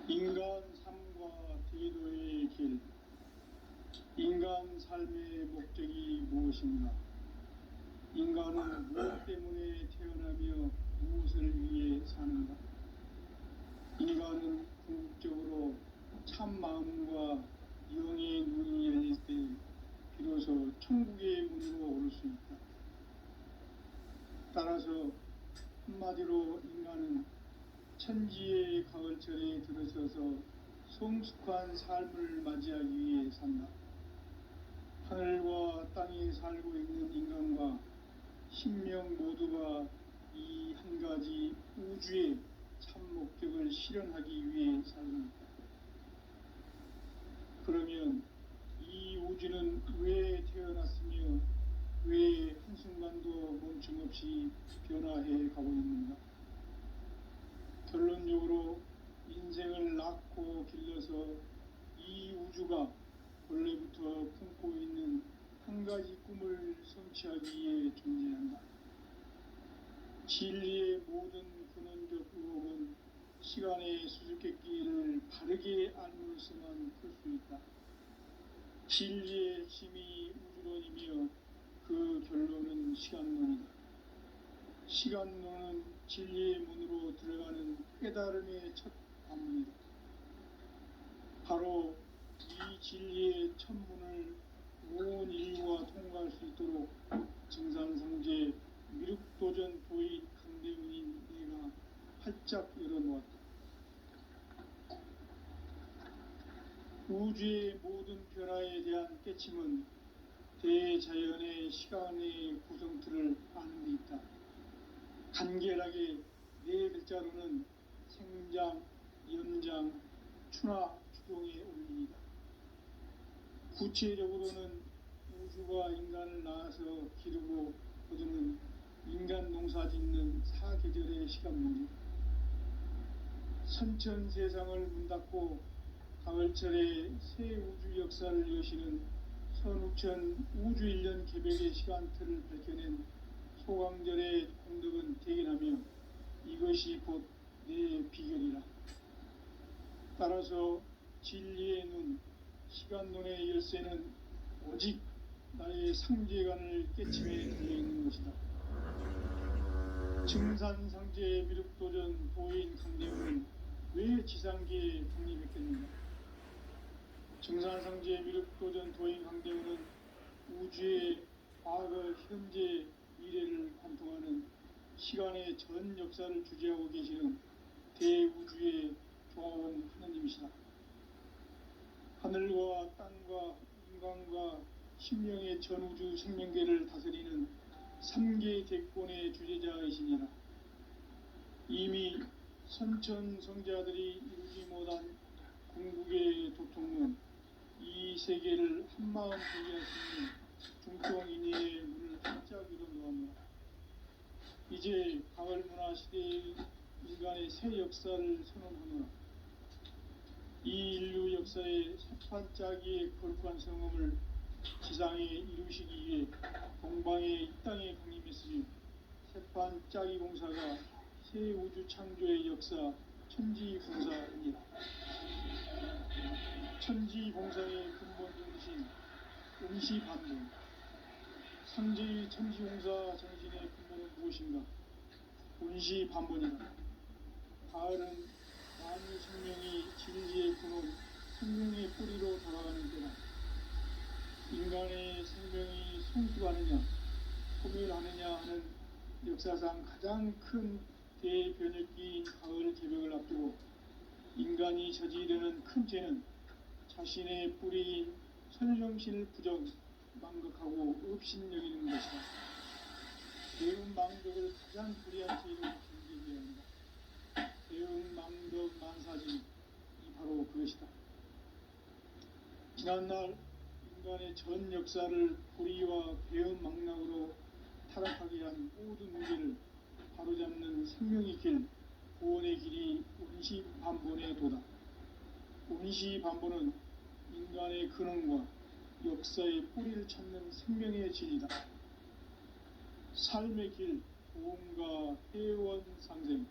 [SPEAKER 1] 인간 삶과 대도의 길. 인간 삶의 목적이 무엇인가? 인간은 무엇 때문에 태어나며 무엇을 위해 사는가? 인간은 궁극적으로 참 마음과 영의 문이 열릴 때 비로소 천국의 문으로 오를 수 있다. 따라서 한마디로 인간은 천지의 가을철에 들어서서 성숙한 삶을 맞이하기 위해 산다. 하늘과 땅에 살고 있는 인간과 신명 모두가 이 한 가지 우주의 참 목적을 실현하기 위해 살고 있다. 그러면 이 우주는 왜 태어났으며 왜 한순간도 멈춤없이 변화해 가고 있는가? 결론적으로 인생을 낳고 길러서 이 우주가 원래부터 품고 있는 한 가지 꿈을 성취하기 위해 존재한다. 진리의 모든 근원적 의혹은 시간의 수수께끼를 바르게 알므로서만 풀 수 있다. 진리의 핵심이 우주론이며 그 결론은 시간론이다. 시간론은 진리의 문으로 들어가는 깨달음의 첫 관문이다. 바로 이 진리의 첫 문을 온 인류가 통과할 수 있도록 증산상제 미륵도전 도인 강대훈인 내가 활짝 열어놓았다. 우주의 모든 변화에 대한 깨침은 대자연의 시간의 구성틀을 아는 데 있다. 간결하게 네 글자로는 생장, 연장, 추나 추동의 원리이다. 구체적으로는 우주가 인간을 낳아서 기르고 거두는 인간 농사 짓는 사계절의 시간문이다. 선천 세상을 문 닫고 가을철에 새 우주 역사를 여시는 선우천 우주일년 개벽의 시간틀을 밝혀낸 소강절의 공덕은 대견하며 이것이 곧 내 비결이라. 따라서 진리의 눈, 시간론의 열쇠는 오직 나의 상제관을 깨침에 달려있는 것이다. 증산상제 미륵도전 도인 강대우는 왜 지상계에 강림했겠는가? 증산상제 미륵도전 도인 강대우는 우주의 과거, 현재, 미래를 관통하는 시간의 전 역사를 주재하고 계시는 대우주의 조화원 하느님이시다. 하늘과 땅과 인간과 신명의 전우주 생명계를 다스리는 삼계 대권의 주재자이시니라. 이미 선천성자들이 이루지 못한 궁극의 도통론, 이 세계를 한마음 되게 할 수 있는 중통인의 문을 활짝 열어놓았노라. 이제 가을 문화 시대의 인간의 새 역사를 선언하노라. 이 인류 역사의 새판짜기의 거룩한 성음을 지상에 이루시기 위해 동방의 이 땅에 강림했으며 새판짜기 공사가 새 우주 창조의 역사 천지공사입니다. 천지공사의 근본 정신 응시반문, 상제의 천지공사 정신의 근본은 무엇인가? 운시반문이다. 가을은 만유 생명이 진리의 근원, 생명의 뿌리로 돌아가는 때다. 인간의 생명이 성숙하느냐, 소멸하느냐 하는 역사상 가장 큰 대변혁기인 가을 개벽을 앞두고 인간이 저지르는 큰 죄는 자신의 뿌리인 선정신을 부정, 망각하고 업신여기는 것이다. 대응망덕을 가장 불의한 죄로 경계해야 한다. 대응망덕 만사진이 바로 그것이다. 지난날 인간의 전 역사를 불의와 배은망락으로 타락하게 한 모든 문제를 바로잡는 생명의 길, 구원의 길이 운시반본의 도다. 운시반본은 인간의 근원과 역사의 뿌리를 찾는 생명의 진리다. 삶의 길, 도움과 회원 상생.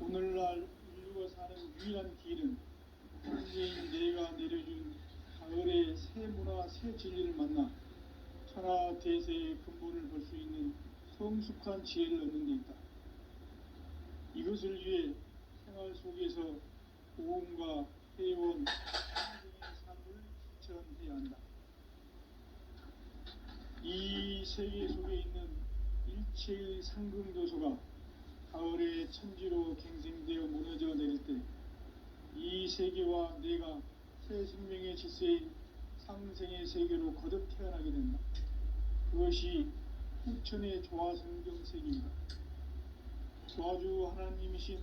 [SPEAKER 1] 오늘날 인류가 사는 유일한 길은 현재인 내가 내려준 가을의 새 문화, 새 진리를 만나 천하 대세의 근본을 볼 수 있는 성숙한 지혜를 얻는 데 있다. 이것을 위해 생활 속에서 도움과 회원, 상생의 삶을 실천해야 한다. 이 세계 속에 있는 일체의 상금도소가 가을의 천지로 갱생되어 무너져 내릴 때 이 세계와 내가 새 생명의 질서인 상생의 세계로 거듭 태어나게 된다. 그것이 후천의 조화성경 세계이다. 조화주 하나님이신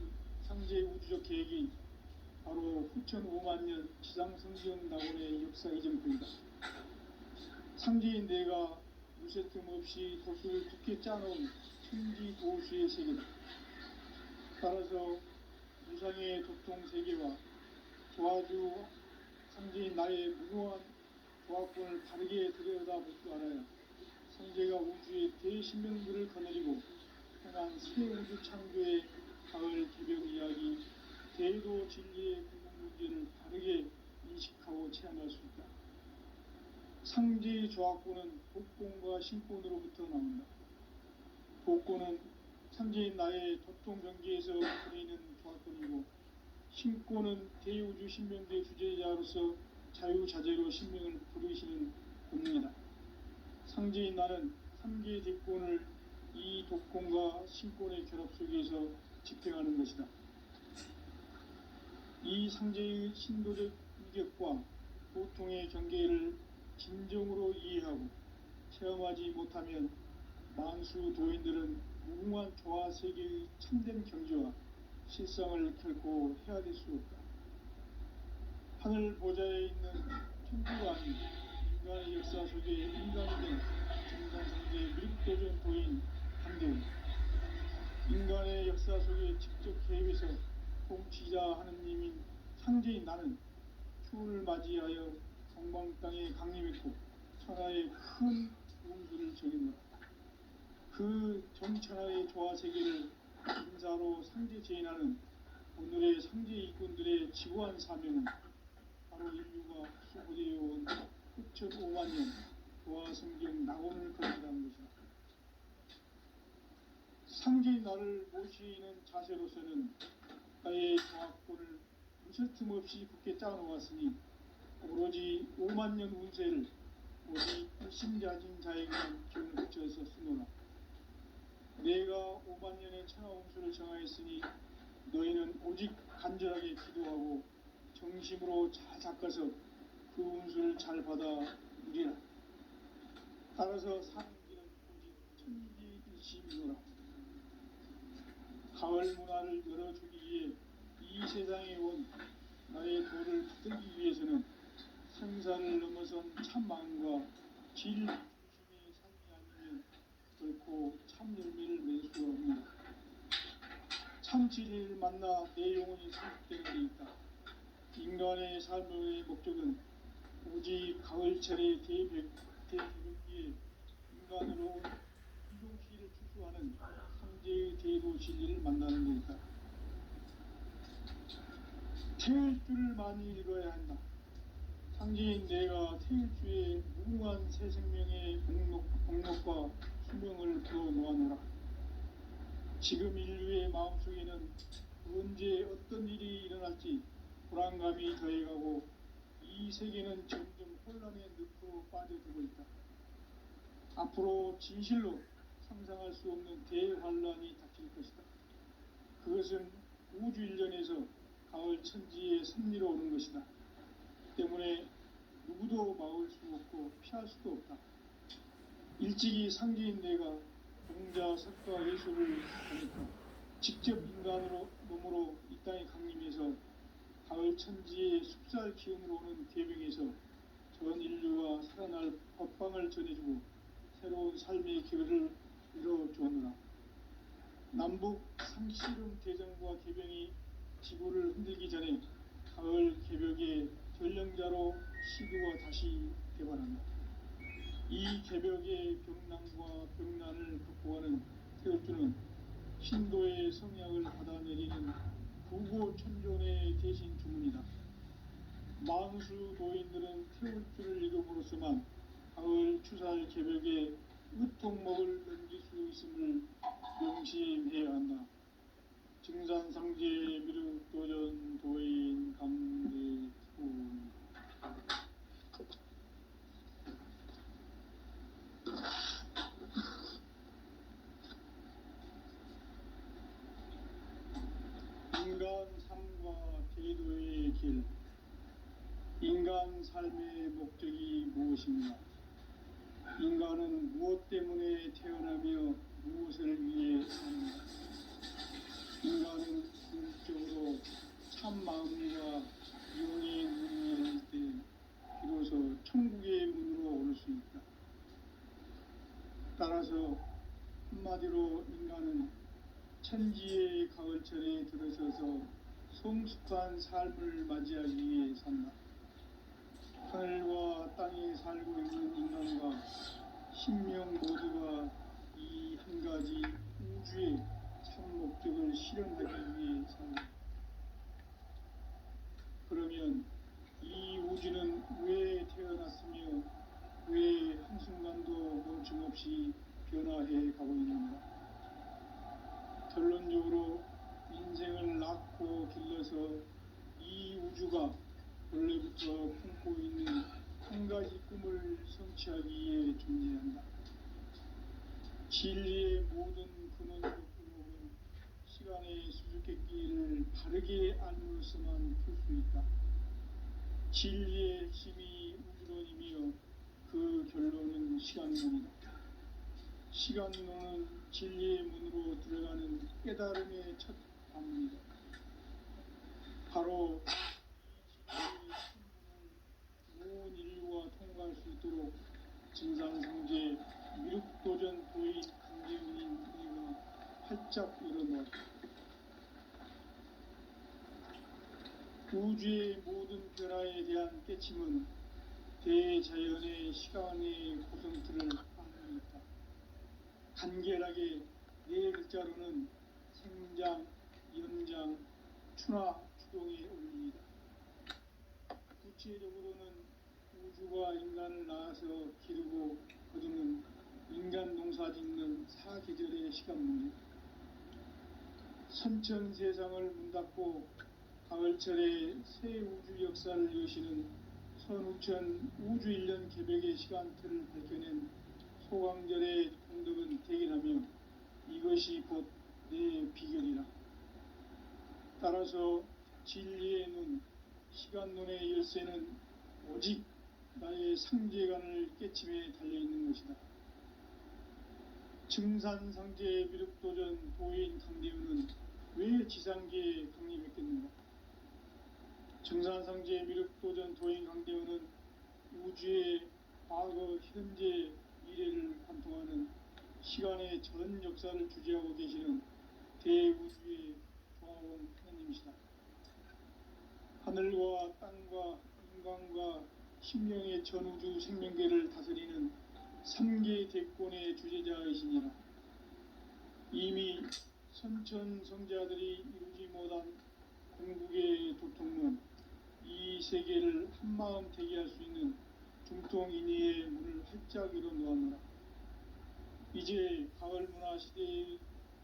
[SPEAKER 1] 상제 우주적 계획이 바로 후천 5만년 지상성경 낙원의 역사 이정표이다. 상제인 내가 무쇠 틈 없이 도수를 굳게 짜놓은 천지 도수의 세계다. 따라서 무상의 도통 세계와 조화주 상제인 나의 무모한 조합권을 바르게 들여다볼 줄 알아야 상제가 우주의 대신명들을 거느리고 행한 새 우주 창조의 가을 개벽 이야기, 대도 진리의 근본 문제를 바르게 인식하고 체험할 수 있다. 상제의 조합권은 복권과 신권으로부터 나온다. 복권은 상제인 나의 도통 경계에서 보이는 조합권이고, 신권은 대우주 신명대 주제자로서 자유자재로 신명을 부르시는 본능이다. 상제인 나는 3개의 대권을 이 독권과 신권의 결합 속에서 집행하는 것이다. 이 상제의 신도적 인격과 도통의 경계를 진정으로 이해하고 체험하지 못하면 만수 도인들은 무궁한 조화 세계의 참된 경지와 실상을 결코 헤아릴 수 없다. 하늘 보좌에 있는 천주가 아닌 인간의 역사 속에 인간이 된 증산상제 미륵도전 도인 강대우, 인간의 역사 속에 직접 개입해서 통치자 하느님인 상제인 나는 추운을 맞이하여 동방 땅에 강림했고 천하의 큰 우주를 적이노라. 그 정천하의 조화 세계를 인사로 상제 제인하는 오늘의 상제 일꾼들의 지구한 사명은 바로 인류가 수고되어온 9,500만 년 도화성경 낙원을 건설한 것이다. 상제의 나를 모시는 자세로서는 나의 도학권을 무설틈 없이 굳게 짜놓았으니 오로지 5만 년 운세를 오직 일심자진 자에게만 기운을 붙여서 쓰노라. 내가 5만 년의 천하 운수를 정하였으니 너희는 오직 간절하게 기도하고 정심으로 잘 닦아서 그 운수를 잘 받아 누리라. 따라서 사는 길은 오직 천지일심이노라. 가을 문화를 열어주기 위해 이 세상에 온 나의 도를 붙들기 위해서는 생사를 넘어선 참 마음과 질 중심의 삶이 아니면 결코 참 열매를 맺을 수 없느니라. 참 진리를 만나 내 영혼이 성숙되는 데 있다. 인간의 삶의 목적은 오직 가을철의 대개벽기에 인간으로 온 이동시를 추수하는 상제의 대도 진리를 만나는 데 있다. 태일주를 많이 읽어야 한다. 상제인 내가 태일주의 무궁한 새 생명의 복록과 수명을 불어놓아노라. 지금 인류의 마음속에는 언제 어떤 일이 일어날지 불안감이 더해가고 이 세계는 점점 혼란의 늪으로 빠져들고 있다. 앞으로 진실로 상상할 수 없는 대환란이 닥칠 것이다. 그것은 우주 일련에서 가을 천지의 섭리로 오는 것이다. 때문에 누구도 막을 수 없고 피할 수도 없다. 일찍이 상제인 내가 공자, 석가, 예술을 하니까 직접 인간으로 몸으로 이 땅에 강림해서 가을 천지의 숲살 기운으로 오는 계명에서 전 인류가 살아날 법방을 전해주고 새로운 삶의 기회를 이뤄주었노라. 남북 상씨름 대전과 개병이 지구를 흔들기 전에 가을 개벽의 전령자로 시두가 다시 개발한다. 이 개벽의 병난과 병난을 극복하는 태울주는 신도의 성약을 받아내리는 구고천존의 대신 주문이다. 만수 도인들은 태울주를 이름으로서만 가을 추살 개벽의 으통목을 넘길 수 있음을 명심해야 한다. 증산상제 미륵도전 도인 감대품. 인간 삶과 제도의 길. 인간 삶의 목적이 무엇인가? 인간은 무엇 때문에 태어나며 무엇을 위해 사는가? 인간은 궁극적으로 참 마음과 영의 문을 열 때 비로소 천국의 문으로 오를 수 있다. 따라서 한마디로 인간은 천지의 가을철에 들어서서 성숙한 삶을 맞이하기 위해 산다. 하늘과 땅에 살고 있는 인간과 신명 모두가 이 한 가지 우주의 참 목적을 실현하기 위해 산다. 그러면 이 우주는 왜 태어났으며 왜 한순간도 멈춤없이 변화해 가고 있는가? 결론적으로 인생을 낳고 길러서 이 우주가 원래부터 품고 있는 한 가지 꿈을 성취하기 위해 존재한다. 진리의 모든 근원적 의목은 시간의 수수께끼를 바르게 알므로서만 풀 수 있다. 진리의 핵심이 우주론이며 그 결론은 시간론이다. 시간론은 진리의 문으로 들어가는 깨달음의 첫 방문이다. 바로 이 진리의 온 인류가 통과할 수 있도록 증산상제 미륵도전 도인 강제운인 우리가 활짝 열어놓았다. 우주의 모든 변화에 대한 깨침은 대자연의 시간의 고성틀을 안무했다. 간결하게 네 글자로는 생장, 연장, 추나 추동의 원리이다. 구체적으로는 우주가 인간을 낳아서 기르고 거두는 인간 농사 짓는 사계절의 시간 문제. 선천 세상을 문 닫고 가을철에 새 우주 역사를 여시는 선우천 우주 1년 개벽의 시간틀을 밝혀낸 소강절의 공덕은 대견하며 이것이 곧 내 비결이라. 따라서 진리의 눈, 시간론의 열쇠는 오직 나의 상제관을 깨침에 달려있는 것이다. 증산상제의 미륵도전 도인 강대우는 왜 지상계에 강림했겠는가? 증산상제의 미륵도전 도인 강대우는 우주의 과거, 현재, 미래를 관통하는 시간의 전 역사를 주재하고 계시는 대우주의 조화원 하나님이시다. 하늘과 땅과 인간과 심령의 전우주 생명계를 다스리는 3계 대권의 주제자이시니라. 이미 선천성자들이 이루지 못한 궁극의 도통론, 이 세계를 한마음 대기할 수 있는 중통인의의 문을 활짝 열어 놓았노라. 이제 가을 문화 시대의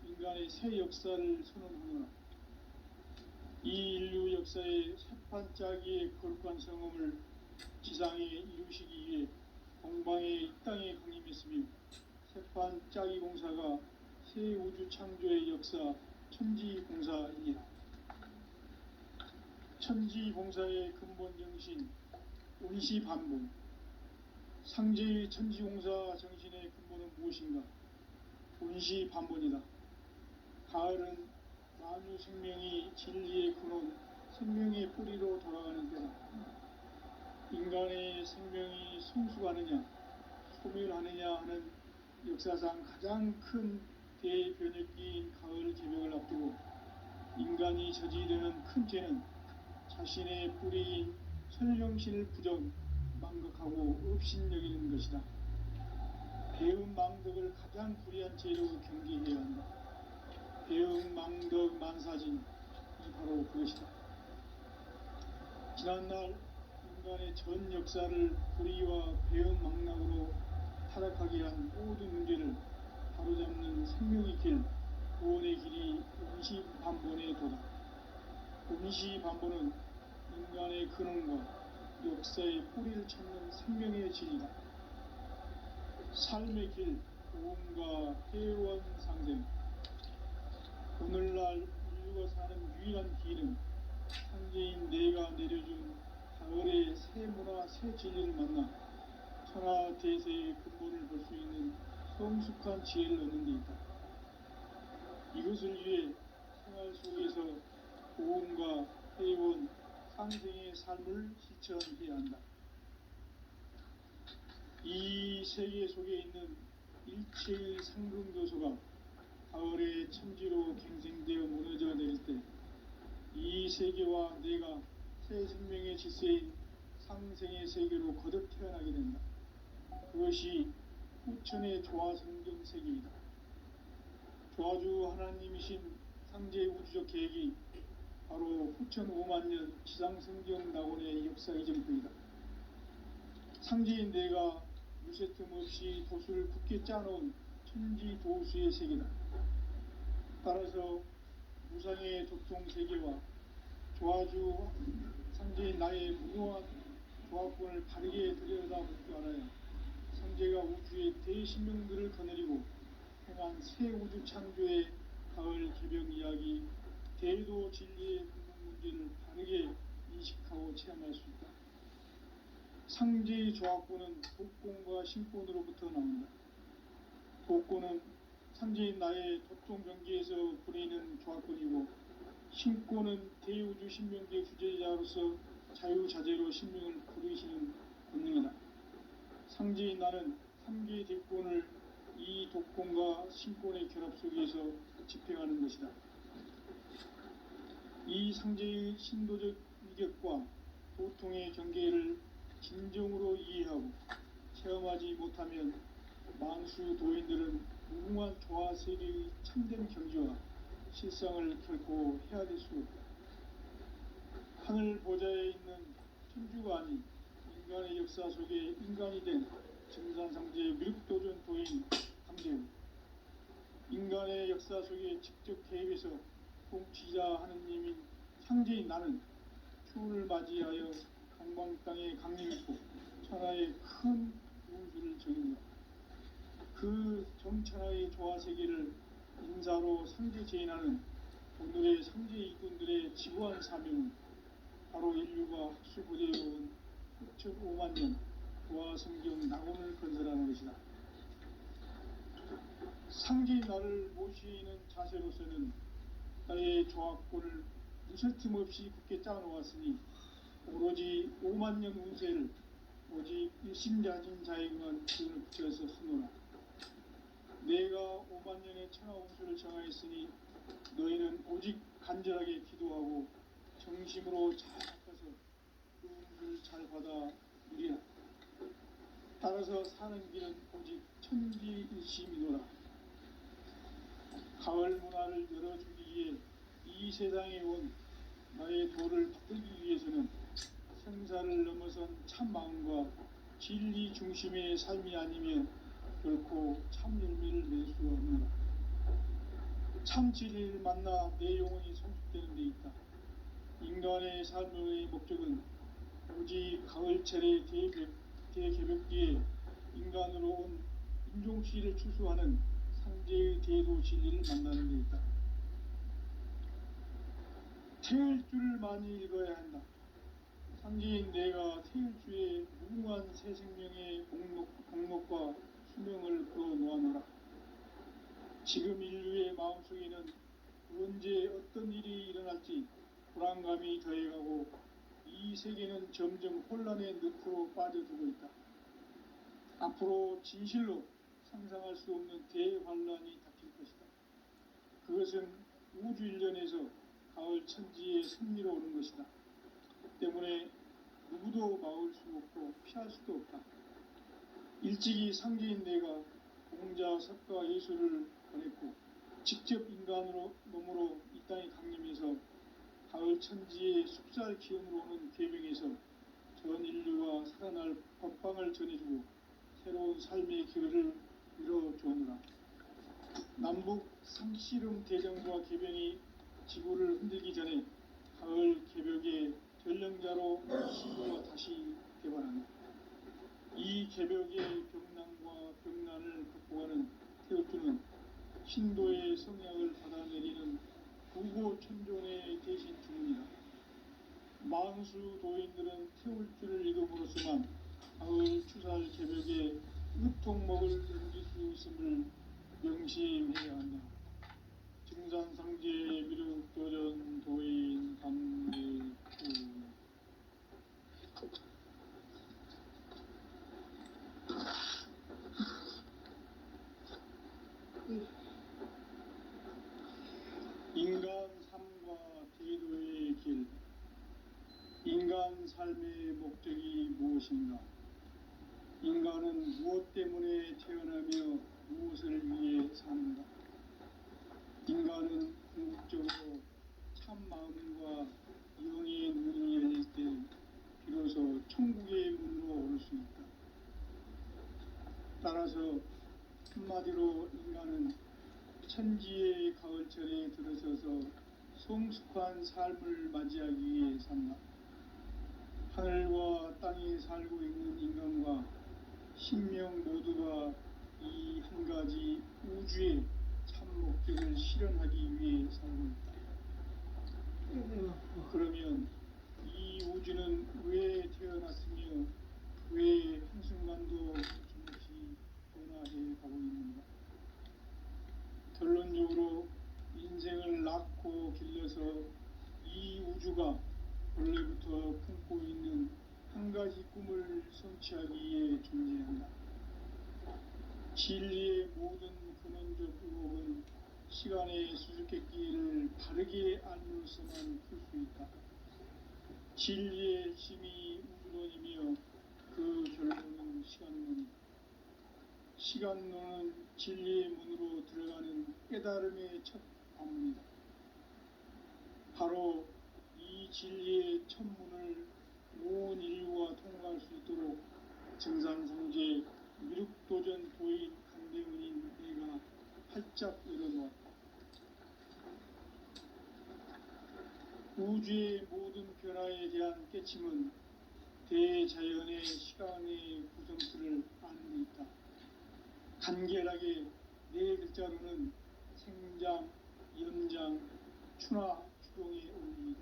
[SPEAKER 1] 인간의 새 역사를 선언하노라. 이 인류 역사의 새판짜기의 거룩한 성험을 지상에 이루시기 위해 동방의 이 땅에 강림했으며 새판짜기 공사가 새 우주 창조의 역사 천지공사이니라. 천지공사의 근본 정신 운시반본. 상제의 천지공사 정신의 근본은 무엇인가? 운시반본이다. 가을은 만유 생명이 진리의 근원, 생명의 뿌리로 돌아가는 때다. 인간의 생명이 성숙하느냐, 소멸하느냐 하는 역사상 가장 큰 대변혁기인 가을 개벽을 앞두고 인간이 저지르는 큰 죄는 자신의 뿌리인 설령신을 부정, 망각하고 업신여기는 것이다. 배은 망덕을 가장 불의한 죄로 경계해야 한다. 배은 망덕 만사진이 바로 그것이다. 지난날 인간의 전 역사를 불의와 배은 망락으로 타락하게 한 모든 문제를 바로잡는 생명의 길, 구원의 길이 운시반본의 도다. 운시반본은 인간의 근원과 역사의 뿌리를 찾는 생명의 진리다. 삶의 길, 도움과 회원상생. 오늘날 인류가 사는 유일한 길은 상제인 내가 내려준 가을의 새 문화, 새 진리를 만나 천하 대세의 근본을 볼 수 있는 성숙한 지혜를 얻는 데 있다. 이것을 위해 생활 속에서 도움과 회원, 상생의 삶을 실천해야 한다. 이 세계 속에 있는 일체의 상승교소가 가을의 천지로 갱생되어 무너져 내릴 때 이 세계와 내가 새 생명의 질서인 상생의 세계로 거듭 태어나게 된다. 그것이 후천의 조화성경 세계이다. 조화주 하나님이신 상제의 우주적 계획이 바로 후천 5만년 지상성경 낙원의 역사 이전부이다. 상제인 내가 유세틈 없이 도수를 굳게 짜놓은 천지도수의 세계다. 따라서 무상의 도통세계와 조화주 상제인 나의 무궁한 조합권을 바르게 들여다볼 줄 알아야 상제가 우주의 대신명들을 거느리고 행한 새 우주 창조의 가을 개벽 이야기, 대도 진리의 근본 문제를 바르게 인식하고 체험할 수 있다. 상제의 조합권은 독권과 신권으로부터 나온다. 독권은 상제인 나의 도통 경계에서 부리는 조합권이고, 신권은 대우주 신명계 주제자로서 자유자재로 신명을 부르시는 권능이다. 상제인 나는 3개 대권을 이 독권과 신권의 결합 속에서 집행하는 것이다. 이 상제의 신도적 위격과 도통의 경계를 진정으로 이해하고 체험하지 못하면 만수 도인들은 무궁한 조화 세계의 참된 경지와 실상을 결코 헤아릴 수 없다. 하늘 보좌에 있는 천주가 아닌 인간의 역사 속에 인간이 된 증산상제의 미륵도전 도인 강재훈, 인간의 역사 속에 직접 개입해서 통치자 하느님인 상제인 나는 추운을 맞이하여 동방 땅에 강림했고 천하의 큰 운수를 정했노라. 그 정천하의 조화세계를 인사로 상제 제인하는 오늘의 상제 이군들의 지구한 사명은 바로 인류가 학수고대해온 6,5만 년 조화성경 낙원을 건설하는 것이다. 상제인 나를 모시는 자세로서는 나의 조합권을 무설틈 없이 굳게 짜놓았으니 오로지 5만 년 운세를 오직 일심자진 자에게만 기운을 붙여서 쓰노라. 내가 5만 년의 천하 운수를 정하였으니 너희는 오직 간절하게 기도하고 정심으로 잘 닦아서 그 운수를 잘 받아 누리라. 따라서 사는 길은 오직 천지일심이노라. 가을 문화를 열어주기 위해 이 세상에 온 나의 도를 받들기 위해서는 생사를 넘어선 참 마음과 진리 중심의 삶이 아니면 결코 참 열매를 낼 수 없노라. 참 진리를 만나 내 영혼이 성숙되는 데 있다. 인간의 삶의 목적은 오직 가을철의 대개벽기에 인간으로 온 인종치를 추수하는 상제의 대도 진리를 만나는 데 있다. 태을 줄을 많이 읽어야 한다. 상제인 내가 태일주의 무궁한 새 생명의 공목과 수명을 그어놓아노라. 지금 인류의 마음속에는 언제 어떤 일이 일어날지 불안감이 더해가고 이 세계는 점점 혼란의 늪으로 빠져들고 있다. 앞으로 진실로 상상할 수 없는 대환란이 닥칠 것이다. 그것은 우주 일련에서 가을 천지의 승리로 오는 것이다. 때문에 누구도 막을 수 없고 피할 수도 없다. 일찍이 상제인 내가 공자, 석가, 예수를 보냈고 직접 인간으로 몸으로 이 땅에 강림해서 가을 천지의 숲살 기운으로 오는 계명에서 전 인류가 살아날 법방을 전해주고 새로운 삶의 기회를 이뤄주오노라. 남북 상씨름 대전과 개병이 지구를 흔들기 전에 가을 개벽의 전령자로 시구가 다시 개발한다. 이 개벽의 병난과 병난을 극복하는 태울주는 신도의 성약을 받아내리는 구고천존의 대신 주문이다. 만수 도인들은 태울주를 읽음으로써만 가을 추살 개벽의 으통목을 넘길 수 있음을 명심해야 한다. 증산상제 미륵도전 도인 강제훈. 인간 삶과 대도의 길. 인간 삶의 목적이 무엇인가? 인간은 무엇 때문에 태어나며 무엇을 위해 사는가? 인간은 궁극적으로 참 마음과 영의 문이 열릴 때 비로소 천국의 문으로 오를 수 있다. 따라서 한마디로 인간은 천지의 가을철에 들어서서 성숙한 삶을 맞이하기 위해 산다. 하늘과 땅에 살고 있는 인간과 신명 모두가 이 한 가지 우주의 참 목적을 실현하기 위해 살고 있다. 그러면 이 우주는 왜 태어났으며 왜 한순간도 멈춤없이 변화해 가고 있는가? 결론적으로 인생을 낳고 길러서 이 우주가 원래부터 품고 있는 한 가지 꿈을 성취하기 위해 존재한다. 진리의 모든 근원적 의혹은 시간의 수수께끼를 바르게 알므로서만 풀 수 있다. 진리의 힘이 우주론이며 그 결론은 시간론이다. 시간론은 진리의 문으로 들어가는 깨달음의 첫 관문이다. 바로 이 진리의 첫 문을 온 인류가 통과할 수 있도록 정산성제 미륵도전 도인 강대문인 내가 활짝 열어놓았다. 우주의 모든 변화에 대한 깨침은 대자연의 시간의 구성수를 아는 데 있다. 간결하게 네 글자로는 생장, 연장, 추나 추동의 원리이다.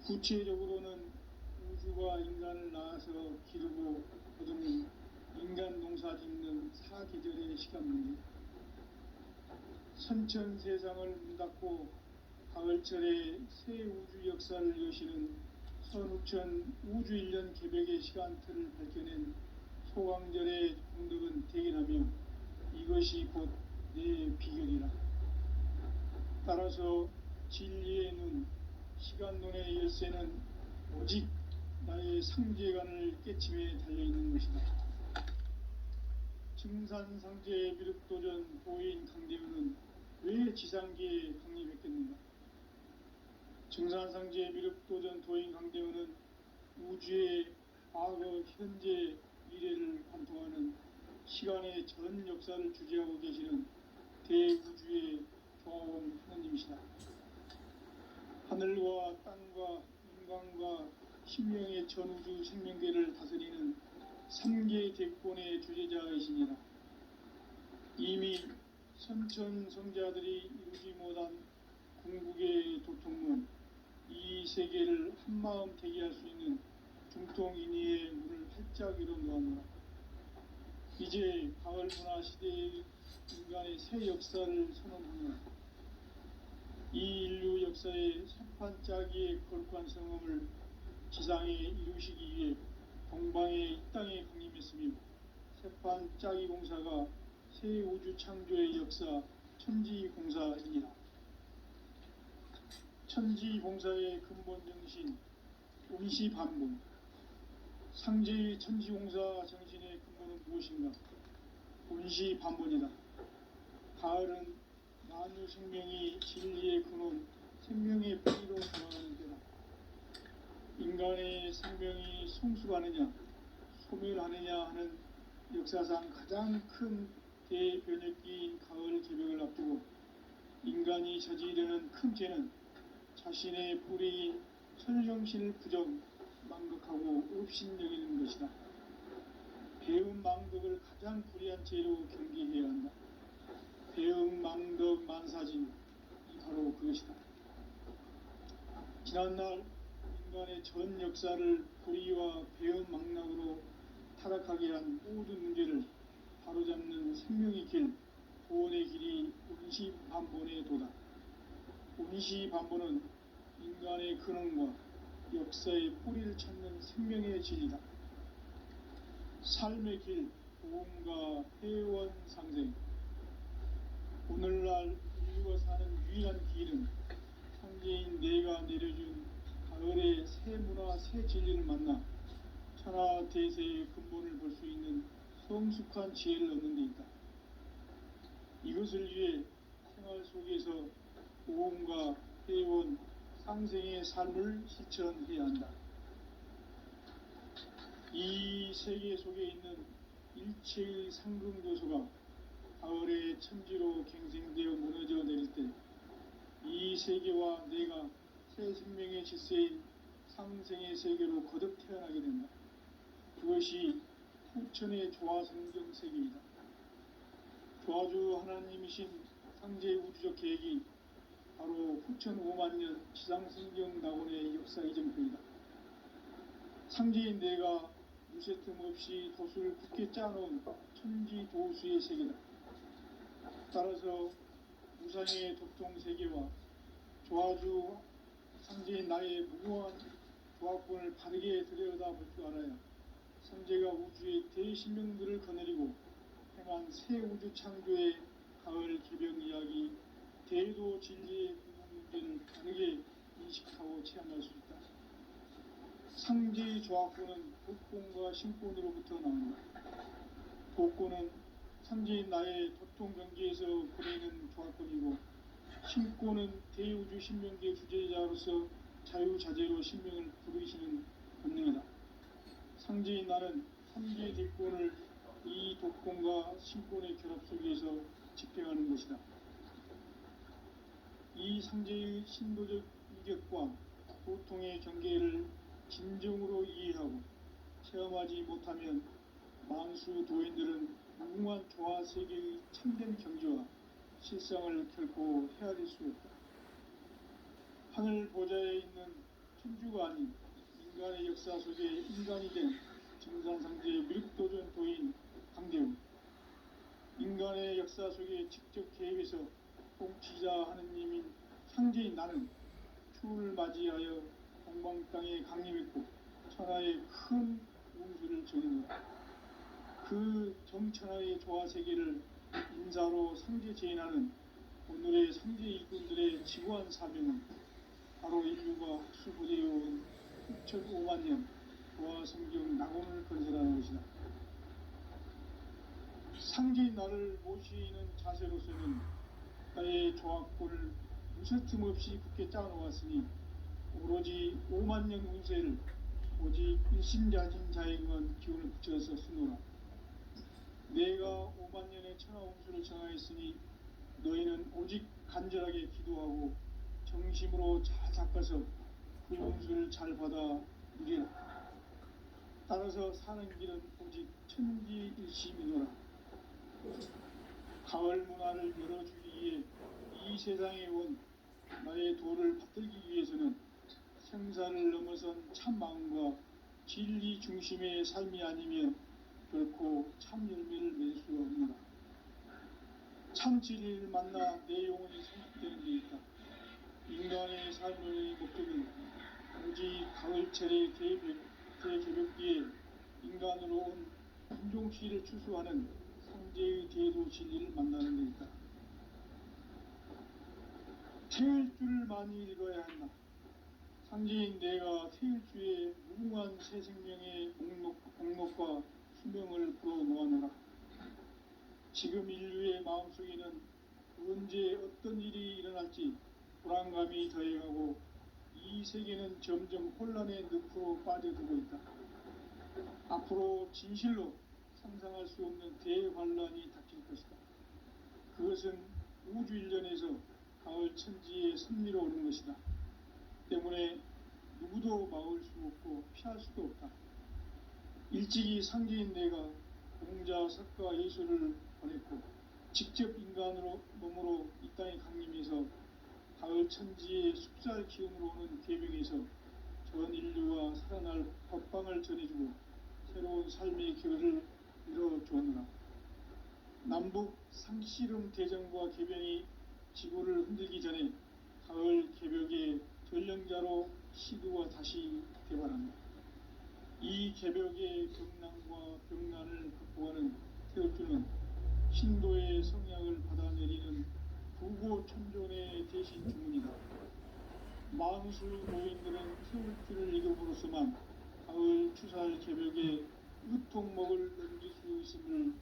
[SPEAKER 1] 구체적으로는 우주가 인간을 낳아서 기르고 거두는 인간 농사 짓는 사계절의 시간 문제다. 선천 세상을 문 닫고 가을철에 새 우주 역사를 여시는 선우천 우주 1년 개벽의 시간틀을 밝혀낸 소강절의 공덕은 대견하며 이것이 곧 내 비결이라. 따라서 진리의 눈, 시간론의 열쇠는 오직 나의 상제관을 깨침에 달려있는 것이다. 증산상제 미륵도전 도인 강대우는 왜 지상계에 강림했겠는가? 증산상제 미륵도전 도인 강대우는 우주의 과거, 현재, 미래를 관통하는 시간의 전 역사를 주재하고 계시는 대우주의 조화원 하느님이시다. 하늘과 땅과 인간과 신명의 전우주 생명계를 다스리는 3개 대권의 주재자이시니라. 이미 선천성자들이 이루지 못한 궁극의 도통문, 이 세계를 한마음 되게 할 수 있는 중통인의의 문을 활짝 열어놓았노라. 이제 가을 문화 시대의 인간의 새 역사를 선언하며 이 인류 역사의 새판짜기의 거룩한 성험을 지상에 이루시기 위해 동방의 이 땅에 강림했으며 새판짜기 공사가 새 우주 창조의 역사 천지공사입니다. 천지공사의 근본 정신 운시반본. 상제의 천지공사 정신의 근본은 무엇인가? 운시반본이다. 가을은 만유 생명이 진리의 근원, 생명의 뿌리로 돌아가는 때다. 인간의 생명이 성숙하느냐, 소멸하느냐 하는 역사상 가장 큰 대변혁기인 가을 개벽을 앞두고 인간이 저지르는 큰 죄는 자신의 뿌리인 천정신을 부정, 망극하고 업신여기는 것이다. 배움 망덕을 가장 불의한 죄로 경계해야 한다. 배움 망덕 만사진, 이 바로 그것이다. 지난날 인간의 전 역사를 불의와 배움 망락으로 타락하게 한 모든 문제를 바로잡는 생명의 길, 구원의 길이 운시반본의 도다. 운시반본은 인간의 근원과 역사의 뿌리를 찾는 생명의 진리다. 삶의 길, 보험과 회원 상생. 오늘날 인류가 사는 유일한 길은 상제인 내가 내려준 가을의 새 문화, 새 진리를 만나 천하 대세의 근본을 볼 수 있는 성숙한 지혜를 얻는 데 있다. 이것을 위해 생활 속에서 보험과 회원, 상생의 삶을 실천해야 한다. 이 세계 속에 있는 일체의 상승교수가 가을의 천지로 갱생되어 무너져 내릴 때 이 세계와 내가 새 생명의 질서인 상생의 세계로 거듭 태어나게 된다. 그것이 후천의 조화성경 세계이다. 조화주 하나님이신 상제의 우주적 계획이 바로 후천 5만년 지상성경 낙원의 역사 이정표이다. 상제인 내가 무쇠틈 없이 도수를 굳게 짜놓은 천지도수의 세계다. 따라서 무상의 도통 세계와 조화주 상제인 나의 무모한 조합권을 바르게 들여다볼 줄 알아야 상제가 우주의 대신명들을 거느리고 행한 새 우주 창조의 가을 개벽 이야기, 대도 진리의 근본 문제를 바르게 인식하고 체험할 수 있다. 상제의 조합권은 복권과 신권으로부터 나온다. 복권은 상제인 나의 도통 경계에서 보내는 조합권이고, 신권은 대우주 신명계 주제자로서 자유자재로 신명을 부르시는 권능이다. 상제인 나는 삼계 대권을 이 독권과 신권의 결합 속에서 집행하는 것이다. 이 상제의 신도적 위격과 고통의 경계를 진정으로 이해하고 체험하지 못하면 만수 도인들은 무궁한 조화 세계의 참된 경지와 실상을 결코 헤아릴 수 없다. 하늘 보좌에 있는 천주가 아닌 인간의 역사 속에 인간이 된 증산상제의 미륵도전 도인 강대웅, 인간의 역사 속에 직접 개입해서 통치자 하느님인 상제인 나는 추를 맞이하여 동방 땅에 강림했고 천하의 큰 운수를 정했노라. 그 정천하의 조화 세계를 인사로 상제 제인하는 오늘의 상제 일꾼들의 지구한 사명은 바로 인류가 학수고대해온 6,5만 년 조화 성경 낙원을 건설하는 것이다. 상제인 나를 모시는 자세로서는 나의 조화권을 무쇠틈 없이 굳게 짜놓았으니 오로지 5만 년 운세를 오직 일심자진 자에게만 기운을 붙여서 쓰노라. 내가 5만 년의 천하 운수를 정하였으니 너희는 오직 간절하게 기도하고 정심으로 잘 닦아서 그 운수를 잘 받아 누리라. 따라서 사는 길은 오직 천지일심이노라. 가을 문화를 열어주기 위해 이 세상에 온 나의 도를 받들기 위해서는 생사를 넘어선 참 마음과 진리 중심의 삶이 아니면 결코 참 열매를 낼 수 없노라. 참 진리를 만나 내 영혼이 성숙되는 데 있다. 인간의 삶의 목적은 오직 가을철의 대개벽기에 인간으로 온 인종시를 추수하는 상제의 대도 진리를 만나는 데 있다. 태일 줄을 많이 읽어야 한다. 상제인 내가 태일주의 무궁한 새 생명의 목록과 수명을 불어놓아노라. 지금 인류의 마음속에는 언제 어떤 일이 일어날지 불안감이 더해가고 이 세계는 점점 혼란의 늪으로 빠져들고 있다. 앞으로 진실로 상상할 수 없는 대환란이 닥칠 것이다. 그것은 우주 일련에서 가을 천지의 섭리로 오는 것이다. 때문에 누구도 막을 수 없고 피할 수도 없다. 일찍이 상제인 내가 공자, 석가, 예수를 보냈고 직접 인간으로 몸으로 이 땅에 강림해서 가을 천지의 숲살 기운으로 오는 계명에서 전 인류와 살아날 법방을 전해주고 새로운 삶의 결을 이뤄주었노라. 남북 상씨름 대전과 개병이 지구를 흔들기 전에 가을 개벽의 전령자로 시두가 다시 개발한다. 이 개벽의 경난과 병난을 극복하는 태울주는 신도의 성약을 받아내리는 부고천존의 대신 주문이다. 만수 노인들은 태울주를 읽음으로써만 가을 추살 개벽에 의통목을 넘길 수 있음을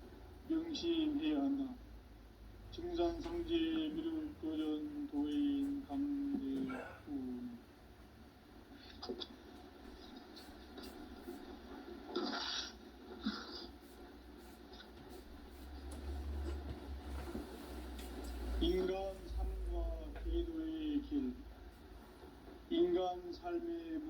[SPEAKER 1] 명심해야 한다. 증산상제 미륵도전 도인 강대훈